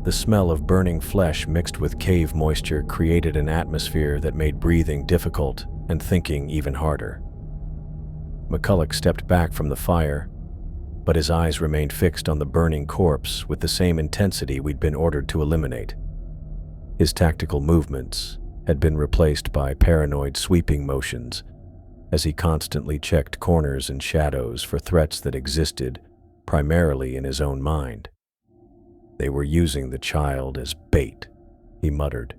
The smell of burning flesh mixed with cave moisture created an atmosphere that made breathing difficult and thinking even harder. McCulloch stepped back from the fire, but his eyes remained fixed on the burning corpse with the same intensity we'd been ordered to eliminate. His tactical movements had been replaced by paranoid sweeping motions as he constantly checked corners and shadows for threats that existed primarily in his own mind. "They were using the child as bait," he muttered,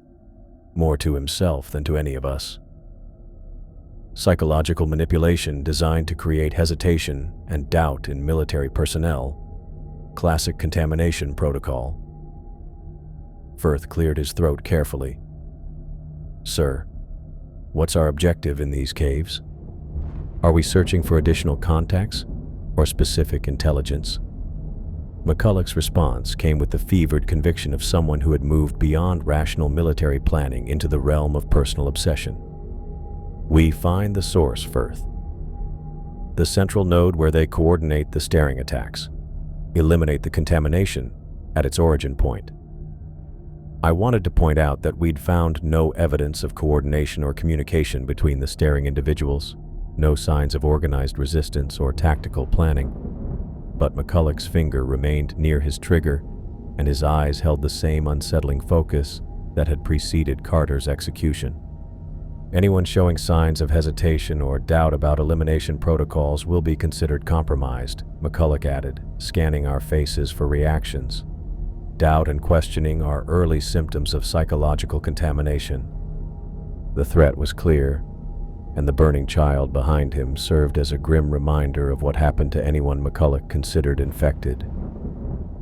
more to himself than to any of us. Psychological manipulation designed to create hesitation and doubt in military personnel. Classic contamination protocol. Firth cleared his throat carefully. "Sir, what's our objective in these caves? Are we searching for additional contacts or specific intelligence?" McCulloch's response came with the fevered conviction of someone who had moved beyond rational military planning into the realm of personal obsession. "We find the source, Firth. The central node where they coordinate the staring attacks. Eliminate the contamination at its origin point." I wanted to point out that we'd found no evidence of coordination or communication between the staring individuals, no signs of organized resistance or tactical planning. But McCulloch's finger remained near his trigger, and his eyes held the same unsettling focus that had preceded Carter's execution. "Anyone showing signs of hesitation or doubt about elimination protocols will be considered compromised," McCulloch added, scanning our faces for reactions. "Doubt and questioning are early symptoms of psychological contamination." The threat was clear, and the burning child behind him served as a grim reminder of what happened to anyone McCulloch considered infected.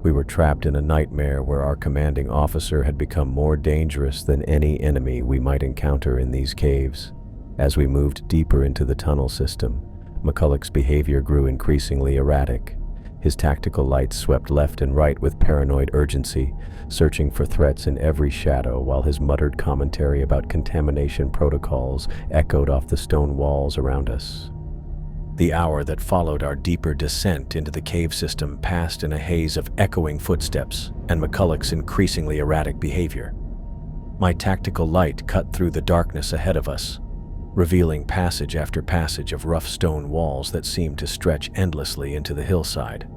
We were trapped in a nightmare where our commanding officer had become more dangerous than any enemy we might encounter in these caves. As we moved deeper into the tunnel system, McCulloch's behavior grew increasingly erratic. His tactical lights swept left and right with paranoid urgency, searching for threats in every shadow, while his muttered commentary about contamination protocols echoed off the stone walls around us. The hour that followed our deeper descent into the cave system passed in a haze of echoing footsteps and McCulloch's increasingly erratic behavior. My tactical light cut through the darkness ahead of us, revealing passage after passage of rough stone walls that seemed to stretch endlessly into the hillside.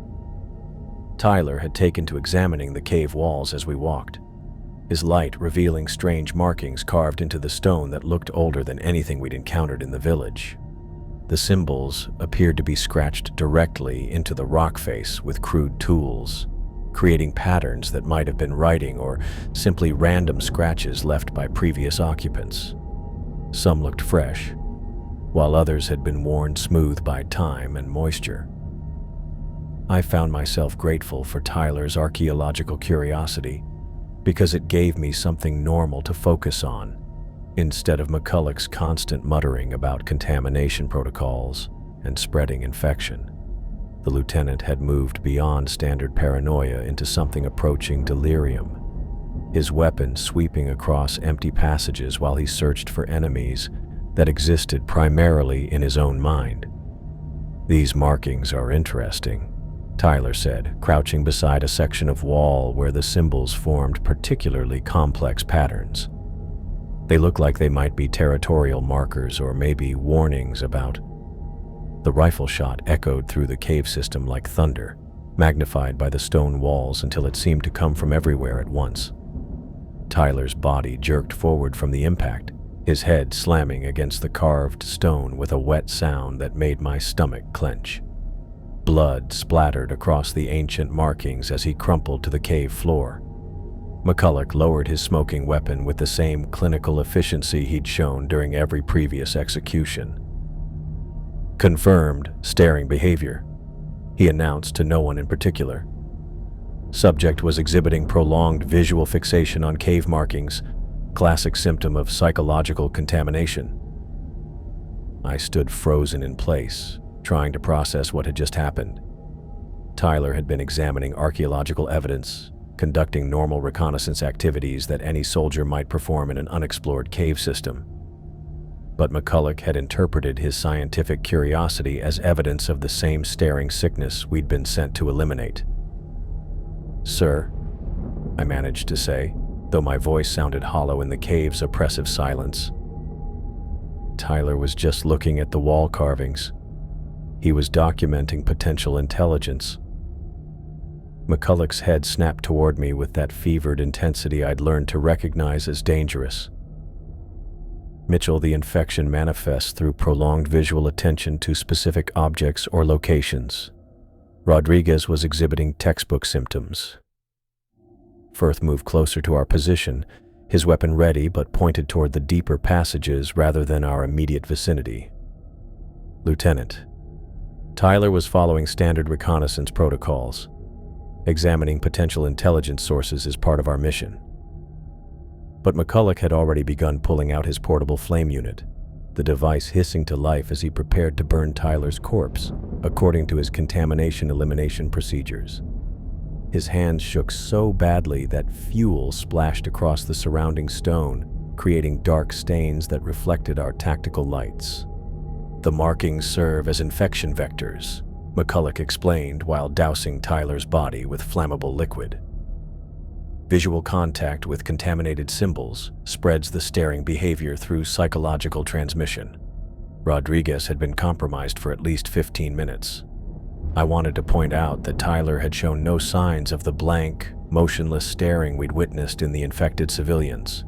Tyler had taken to examining the cave walls as we walked, his light revealing strange markings carved into the stone that looked older than anything we'd encountered in the village. The symbols appeared to be scratched directly into the rock face with crude tools, creating patterns that might have been writing or simply random scratches left by previous occupants. Some looked fresh, while others had been worn smooth by time and moisture. I found myself grateful for Tyler's archaeological curiosity because it gave me something normal to focus on, instead of McCulloch's constant muttering about contamination protocols and spreading infection. The lieutenant had moved beyond standard paranoia into something approaching delirium, his weapon sweeping across empty passages while he searched for enemies that existed primarily in his own mind. "These markings are interesting," Tyler said, crouching beside a section of wall where the symbols formed particularly complex patterns. "They look like they might be territorial markers or maybe warnings about..." The rifle shot echoed through the cave system like thunder, magnified by the stone walls until it seemed to come from everywhere at once. Tyler's body jerked forward from the impact, his head slamming against the carved stone with a wet sound that made my stomach clench. Blood splattered across the ancient markings as he crumpled to the cave floor. McCulloch lowered his smoking weapon with the same clinical efficiency he'd shown during every previous execution. "Confirmed staring behavior," he announced to no one in particular. Subject was exhibiting prolonged visual fixation on cave markings, classic symptom of psychological contamination. I stood frozen in place, trying to process what had just happened. Tyler had been examining archaeological evidence, conducting normal reconnaissance activities that any soldier might perform in an unexplored cave system. But McCulloch had interpreted his scientific curiosity as evidence of the same staring sickness we'd been sent to eliminate. "Sir," I managed to say, though my voice sounded hollow in the cave's oppressive silence. Tyler was just looking at the wall carvings. He was documenting potential intelligence. McCulloch's head snapped toward me with that fevered intensity I'd learned to recognize as dangerous. Mitchell, the infection manifests through prolonged visual attention to specific objects or locations. Rodriguez was exhibiting textbook symptoms. Firth moved closer to our position, his weapon ready but pointed toward the deeper passages rather than our immediate vicinity. Lieutenant, Tyler was following standard reconnaissance protocols. Examining potential intelligence sources is part of our mission. But McCulloch had already begun pulling out his portable flame unit, the device hissing to life as he prepared to burn Tyler's corpse, according to his contamination elimination procedures. His hands shook so badly that fuel splashed across the surrounding stone, creating dark stains that reflected our tactical lights. The markings serve as infection vectors, McCulloch explained while dousing Tyler's body with flammable liquid. Visual contact with contaminated symbols spreads the staring behavior through psychological transmission. Rodriguez had been compromised for at least 15 minutes. I wanted to point out that Tyler had shown no signs of the blank, motionless staring we'd witnessed in the infected civilians.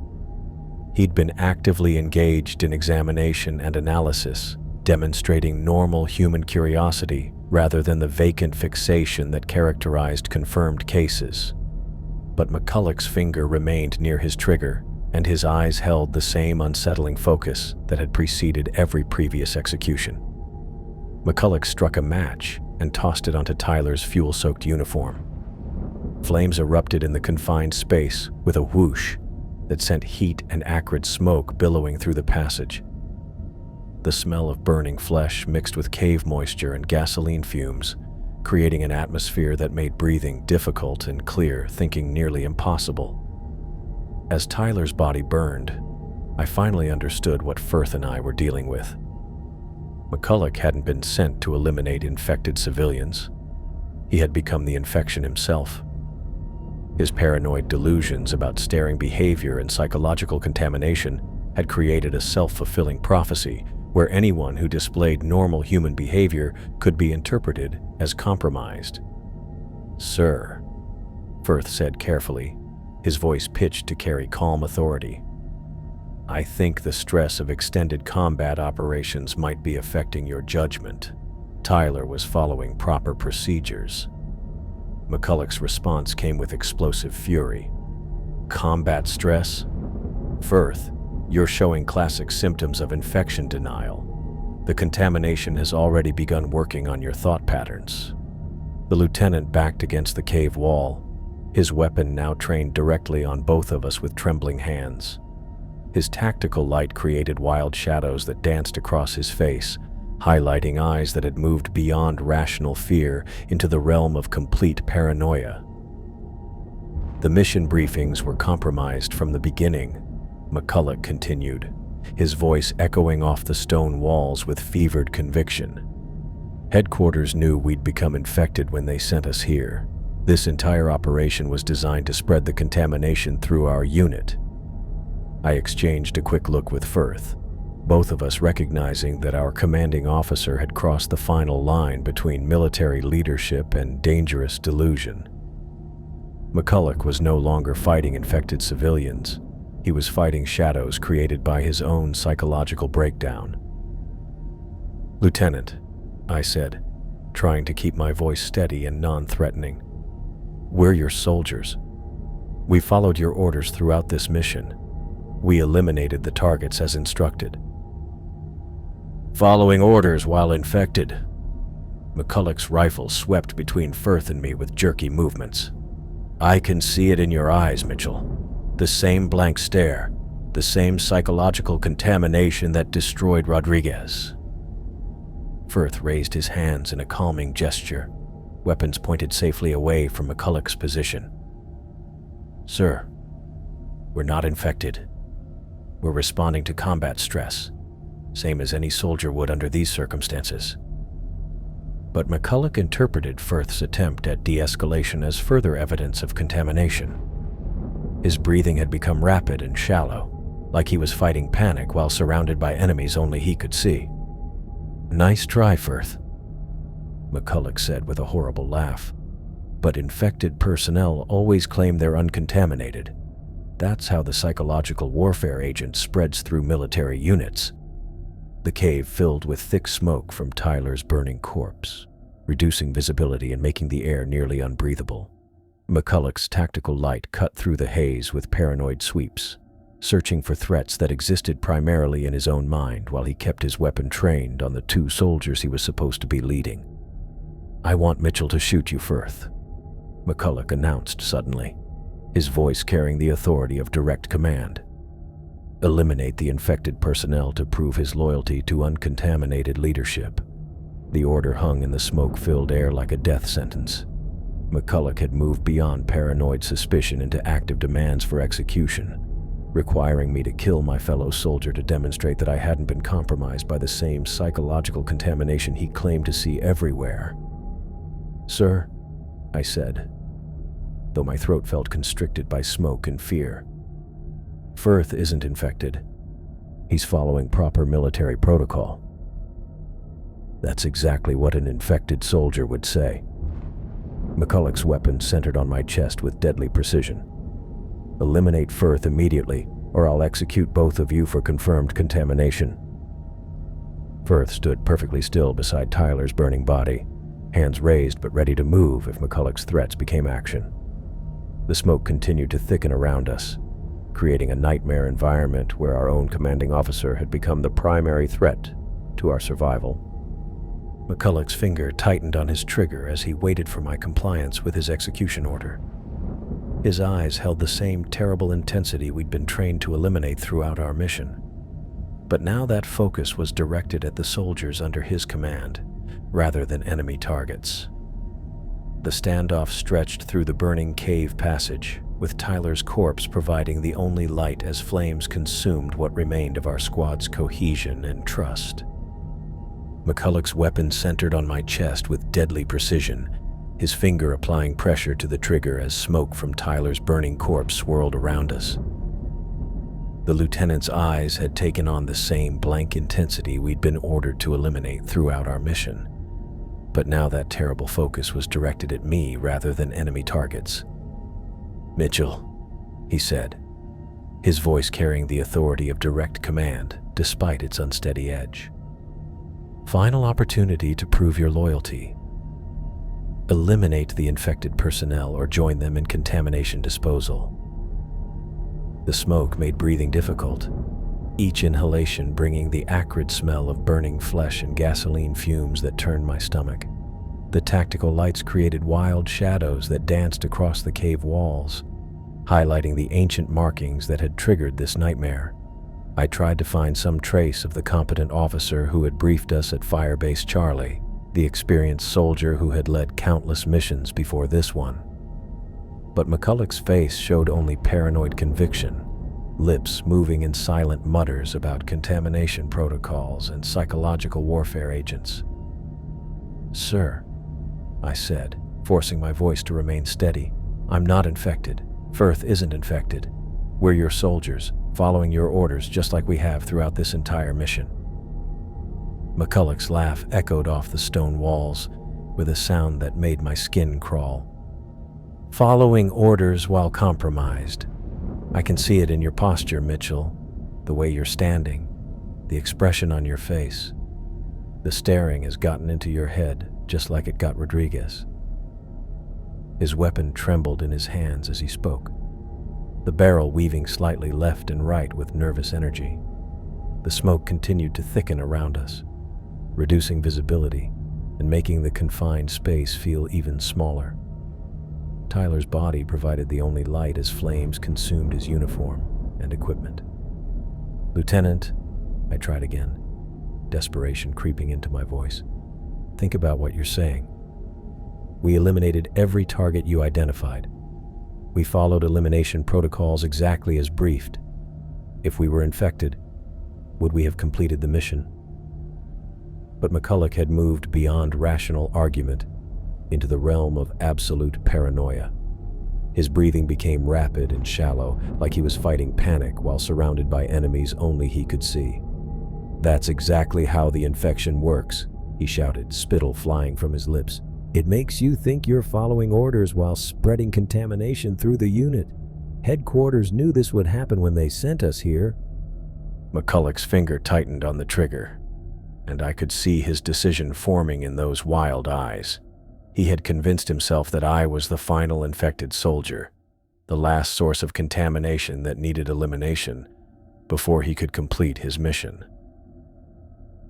He'd been actively engaged in examination and analysis, demonstrating normal human curiosity rather than the vacant fixation that characterized confirmed cases. But McCulloch's finger remained near his trigger, and his eyes held the same unsettling focus that had preceded every previous execution. McCulloch struck a match and tossed it onto Tyler's fuel-soaked uniform. Flames erupted in the confined space with a whoosh that sent heat and acrid smoke billowing through the passage. The smell of burning flesh mixed with cave moisture and gasoline fumes, creating an atmosphere that made breathing difficult and clear thinking nearly impossible. As Tyler's body burned, I finally understood what Firth and I were dealing with. McCulloch hadn't been sent to eliminate infected civilians. He had become the infection himself. His paranoid delusions about staring behavior and psychological contamination had created a self-fulfilling prophecy where anyone who displayed normal human behavior could be interpreted as compromised. "Sir," Firth said carefully, his voice pitched to carry calm authority, "I think the stress of extended combat operations might be affecting your judgment. Tyler was following proper procedures." McCulloch's response came with explosive fury. "Combat stress? Firth, you're showing classic symptoms of infection denial. The contamination has already begun working on your thought patterns." The lieutenant backed against the cave wall, his weapon now trained directly on both of us with trembling hands. His tactical light created wild shadows that danced across his face, highlighting eyes that had moved beyond rational fear into the realm of complete paranoia. "The mission briefings were compromised from the beginning," McCulloch continued, his voice echoing off the stone walls with fevered conviction. "Headquarters knew we'd become infected when they sent us here. This entire operation was designed to spread the contamination through our unit." I exchanged a quick look with Firth, both of us recognizing that our commanding officer had crossed the final line between military leadership and dangerous delusion. McCulloch was no longer fighting infected civilians. He was fighting shadows created by his own psychological breakdown. "Lieutenant," I said, trying to keep my voice steady and non-threatening, "we're your soldiers. We followed your orders throughout this mission. We eliminated the targets as instructed." "Following orders while infected." McCulloch's rifle swept between Firth and me with jerky movements. "I can see it in your eyes, Mitchell. The same blank stare, the same psychological contamination that destroyed Rodriguez." Firth raised his hands in a calming gesture, weapons pointed safely away from McCulloch's position. "Sir, we're not infected. We're responding to combat stress, same as any soldier would under these circumstances." But McCulloch interpreted Firth's attempt at de-escalation as further evidence of contamination. His breathing had become rapid and shallow, like he was fighting panic while surrounded by enemies only he could see. "Nice try, Firth," McCulloch said with a horrible laugh. "But infected personnel always claim they're uncontaminated. That's how the psychological warfare agent spreads through military units." The cave filled with thick smoke from Tyler's burning corpse, reducing visibility and making the air nearly unbreathable. McCulloch's tactical light cut through the haze with paranoid sweeps, searching for threats that existed primarily in his own mind while he kept his weapon trained on the 2 soldiers he was supposed to be leading. "I want Mitchell to shoot you, Firth," McCulloch announced suddenly, his voice carrying the authority of direct command. "Eliminate the infected personnel to prove his loyalty to uncontaminated leadership." The order hung in the smoke-filled air like a death sentence. McCulloch had moved beyond paranoid suspicion into active demands for execution, requiring me to kill my fellow soldier to demonstrate that I hadn't been compromised by the same psychological contamination he claimed to see everywhere. "Sir," I said, though my throat felt constricted by smoke and fear, "Firth isn't infected. He's following proper military protocol." "That's exactly what an infected soldier would say." McCulloch's weapon centered on my chest with deadly precision. "Eliminate Firth immediately, or I'll execute both of you for confirmed contamination." Firth stood perfectly still beside Tyler's burning body, hands raised but ready to move if McCulloch's threats became action. The smoke continued to thicken around us, creating a nightmare environment where our own commanding officer had become the primary threat to our survival. McCulloch's finger tightened on his trigger as he waited for my compliance with his execution order. His eyes held the same terrible intensity we'd been trained to eliminate throughout our mission. But now that focus was directed at the soldiers under his command, rather than enemy targets. The standoff stretched through the burning cave passage, with Tyler's corpse providing the only light as flames consumed what remained of our squad's cohesion and trust. McCulloch's weapon centered on my chest with deadly precision, his finger applying pressure to the trigger as smoke from Tyler's burning corpse swirled around us. The lieutenant's eyes had taken on the same blank intensity we'd been ordered to eliminate throughout our mission. But now that terrible focus was directed at me rather than enemy targets. "Mitchell," he said, his voice carrying the authority of direct command despite its unsteady edge. "Final opportunity to prove your loyalty. Eliminate the infected personnel or join them in contamination disposal." The smoke made breathing difficult, each inhalation bringing the acrid smell of burning flesh and gasoline fumes that turned my stomach. The tactical lights created wild shadows that danced across the cave walls, highlighting the ancient markings that had triggered this nightmare. I tried to find some trace of the competent officer who had briefed us at Firebase Charlie, the experienced soldier who had led countless missions before this one. But McCulloch's face showed only paranoid conviction, lips moving in silent mutters about contamination protocols and psychological warfare agents. "Sir," I said, forcing my voice to remain steady, "I'm not infected. Firth isn't infected. We're your soldiers, following your orders just like we have throughout this entire mission." McCulloch's laugh echoed off the stone walls with a sound that made my skin crawl. "Following orders while compromised. I can see it in your posture, Mitchell, the way you're standing, the expression on your face. The staring has gotten into your head just like it got Rodriguez." His weapon trembled in his hands as he spoke, the barrel weaving slightly left and right with nervous energy. The smoke continued to thicken around us, reducing visibility and making the confined space feel even smaller. Tyler's body provided the only light as flames consumed his uniform and equipment. "Lieutenant," I tried again, desperation creeping into my voice, "think about what you're saying. We eliminated every target you identified. We followed elimination protocols exactly as briefed. If we were infected, would we have completed the mission?" But McCulloch had moved beyond rational argument into the realm of absolute paranoia. His breathing became rapid and shallow, like he was fighting panic while surrounded by enemies only he could see. "That's exactly how the infection works," he shouted, spittle flying from his lips. "It makes you think you're following orders while spreading contamination through the unit. Headquarters knew this would happen when they sent us here." McCulloch's finger tightened on the trigger, and I could see his decision forming in those wild eyes. He had convinced himself that I was the final infected soldier, the last source of contamination that needed elimination before he could complete his mission.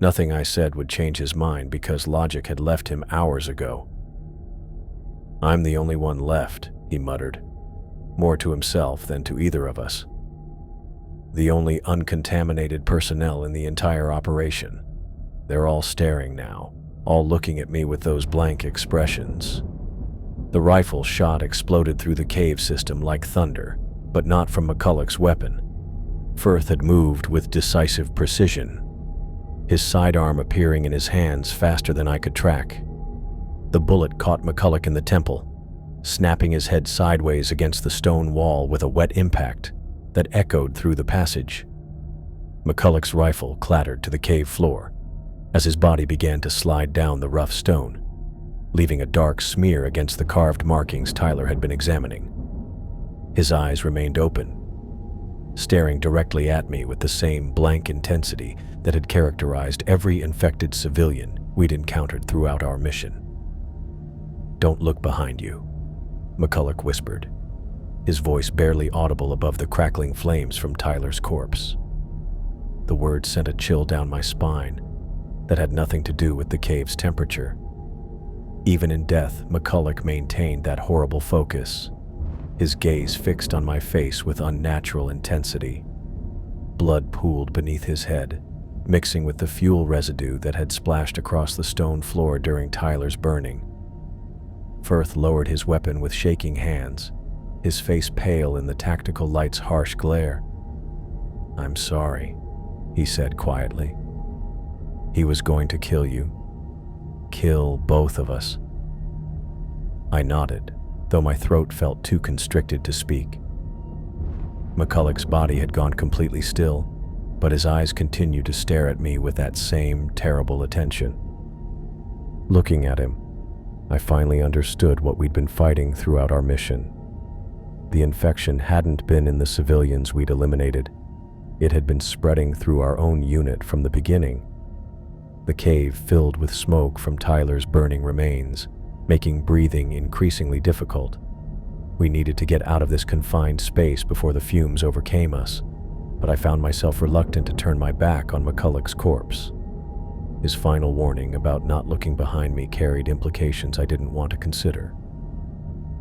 Nothing I said would change his mind because logic had left him hours ago. "I'm the only one left," he muttered, more to himself than to either of us. "The only uncontaminated personnel in the entire operation. They're all staring now, all looking at me with those blank expressions." The rifle shot exploded through the cave system like thunder, but not from McCulloch's weapon. Firth had moved with decisive precision, his sidearm appearing in his hands faster than I could track. The bullet caught McCulloch in the temple, snapping his head sideways against the stone wall with a wet impact that echoed through the passage. McCulloch's rifle clattered to the cave floor as his body began to slide down the rough stone, leaving a dark smear against the carved markings Tyler had been examining. His eyes remained open, staring directly at me with the same blank intensity that had characterized every infected civilian we'd encountered throughout our mission. "Don't look behind you," McCulloch whispered, his voice barely audible above the crackling flames from Tyler's corpse. The words sent a chill down my spine that had nothing to do with the cave's temperature. Even in death, McCulloch maintained that horrible focus, his gaze fixed on my face with unnatural intensity. Blood pooled beneath his head, mixing with the fuel residue that had splashed across the stone floor during Tyler's burning. Firth lowered his weapon with shaking hands, his face pale in the tactical light's harsh glare. "I'm sorry," he said quietly. "He was going to kill you. Kill both of us." I nodded, though my throat felt too constricted to speak. McCulloch's body had gone completely still, but his eyes continued to stare at me with that same terrible attention. Looking at him, I finally understood what we'd been fighting throughout our mission. The infection hadn't been in the civilians we'd eliminated. It had been spreading through our own unit from the beginning. The cave filled with smoke from Tyler's burning remains, making breathing increasingly difficult. We needed to get out of this confined space before the fumes overcame us, but I found myself reluctant to turn my back on McCulloch's corpse. His final warning about not looking behind me carried implications I didn't want to consider.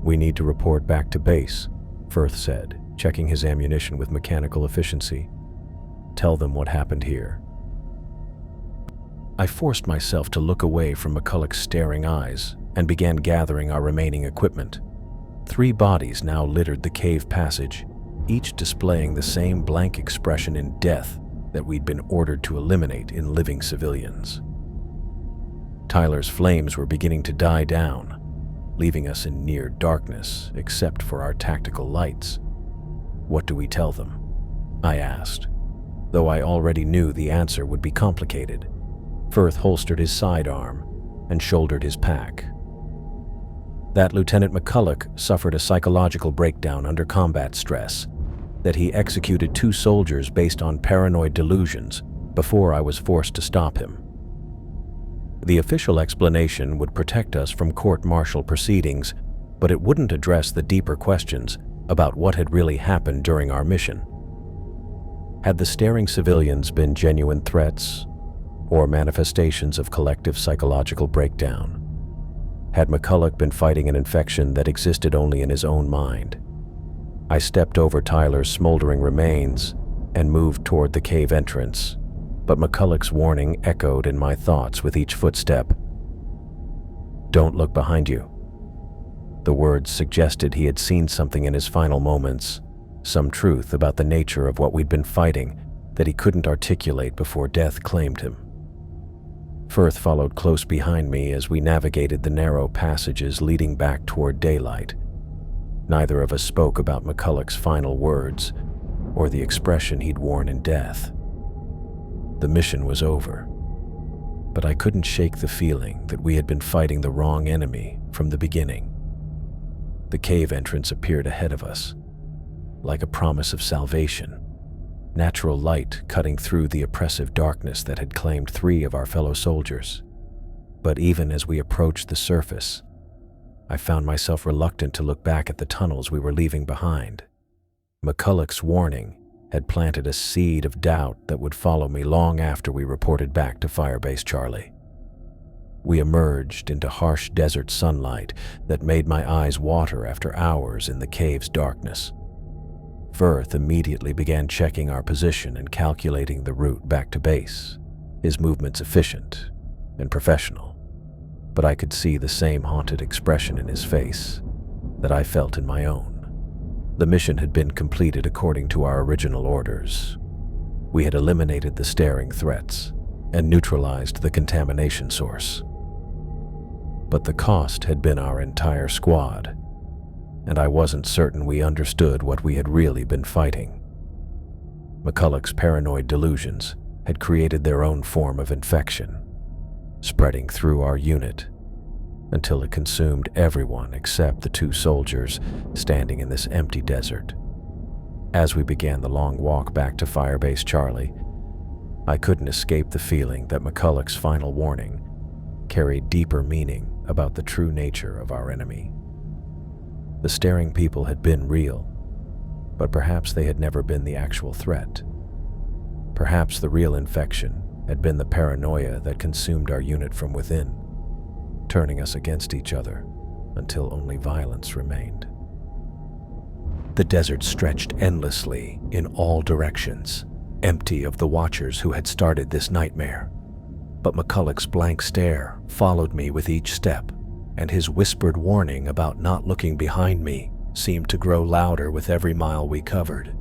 "We need to report back to base," Firth said, checking his ammunition with mechanical efficiency. "Tell them what happened here." I forced myself to look away from McCulloch's staring eyes and began gathering our remaining equipment. 3 bodies now littered the cave passage, each displaying the same blank expression in death that we'd been ordered to eliminate in living civilians. Tyler's flames were beginning to die down, leaving us in near darkness except for our tactical lights. "What do we tell them?" I asked, though I already knew the answer would be complicated. Firth holstered his sidearm and shouldered his pack. That Lieutenant McCulloch suffered a psychological breakdown under combat stress, that he executed 2 soldiers based on paranoid delusions before I was forced to stop him. The official explanation would protect us from court-martial proceedings, but it wouldn't address the deeper questions about what had really happened during our mission. Had the staring civilians been genuine threats or manifestations of collective psychological breakdown? Had McCulloch been fighting an infection that existed only in his own mind? I stepped over Tyler's smoldering remains and moved toward the cave entrance, but McCulloch's warning echoed in my thoughts with each footstep. "Don't look behind you." The words suggested he had seen something in his final moments, some truth about the nature of what we'd been fighting that he couldn't articulate before death claimed him. Firth followed close behind me as we navigated the narrow passages leading back toward daylight. Neither of us spoke about McCulloch's final words or the expression he'd worn in death. The mission was over. but I couldn't shake the feeling that we had been fighting the wrong enemy from the beginning. The cave entrance appeared ahead of us, like a promise of salvation, natural light cutting through the oppressive darkness that had claimed 3 of our fellow soldiers. But even as we approached the surface, I found myself reluctant to look back at the tunnels we were leaving behind. McCulloch's warning had planted a seed of doubt that would follow me long after we reported back to Firebase Charlie. We emerged into harsh desert sunlight that made my eyes water after hours in the cave's darkness. Firth immediately began checking our position and calculating the route back to base, his movements efficient and professional. But I could see the same haunted expression in his face that I felt in my own. The mission had been completed according to our original orders. We had eliminated the staring threats and neutralized the contamination source. But the cost had been our entire squad, and I wasn't certain we understood what we had really been fighting. McCulloch's paranoid delusions had created their own form of infection, spreading through our unit until it consumed everyone except the 2 soldiers standing in this empty desert. As we began the long walk back to Firebase Charlie, I couldn't escape the feeling that McCulloch's final warning carried deeper meaning about the true nature of our enemy. The staring people had been real, but perhaps they had never been the actual threat. Perhaps the real infection had been the paranoia that consumed our unit from within, turning us against each other until only violence remained. The desert stretched endlessly in all directions, empty of the watchers who had started this nightmare. But McCulloch's blank stare followed me with each step, and his whispered warning about not looking behind me seemed to grow louder with every mile we covered.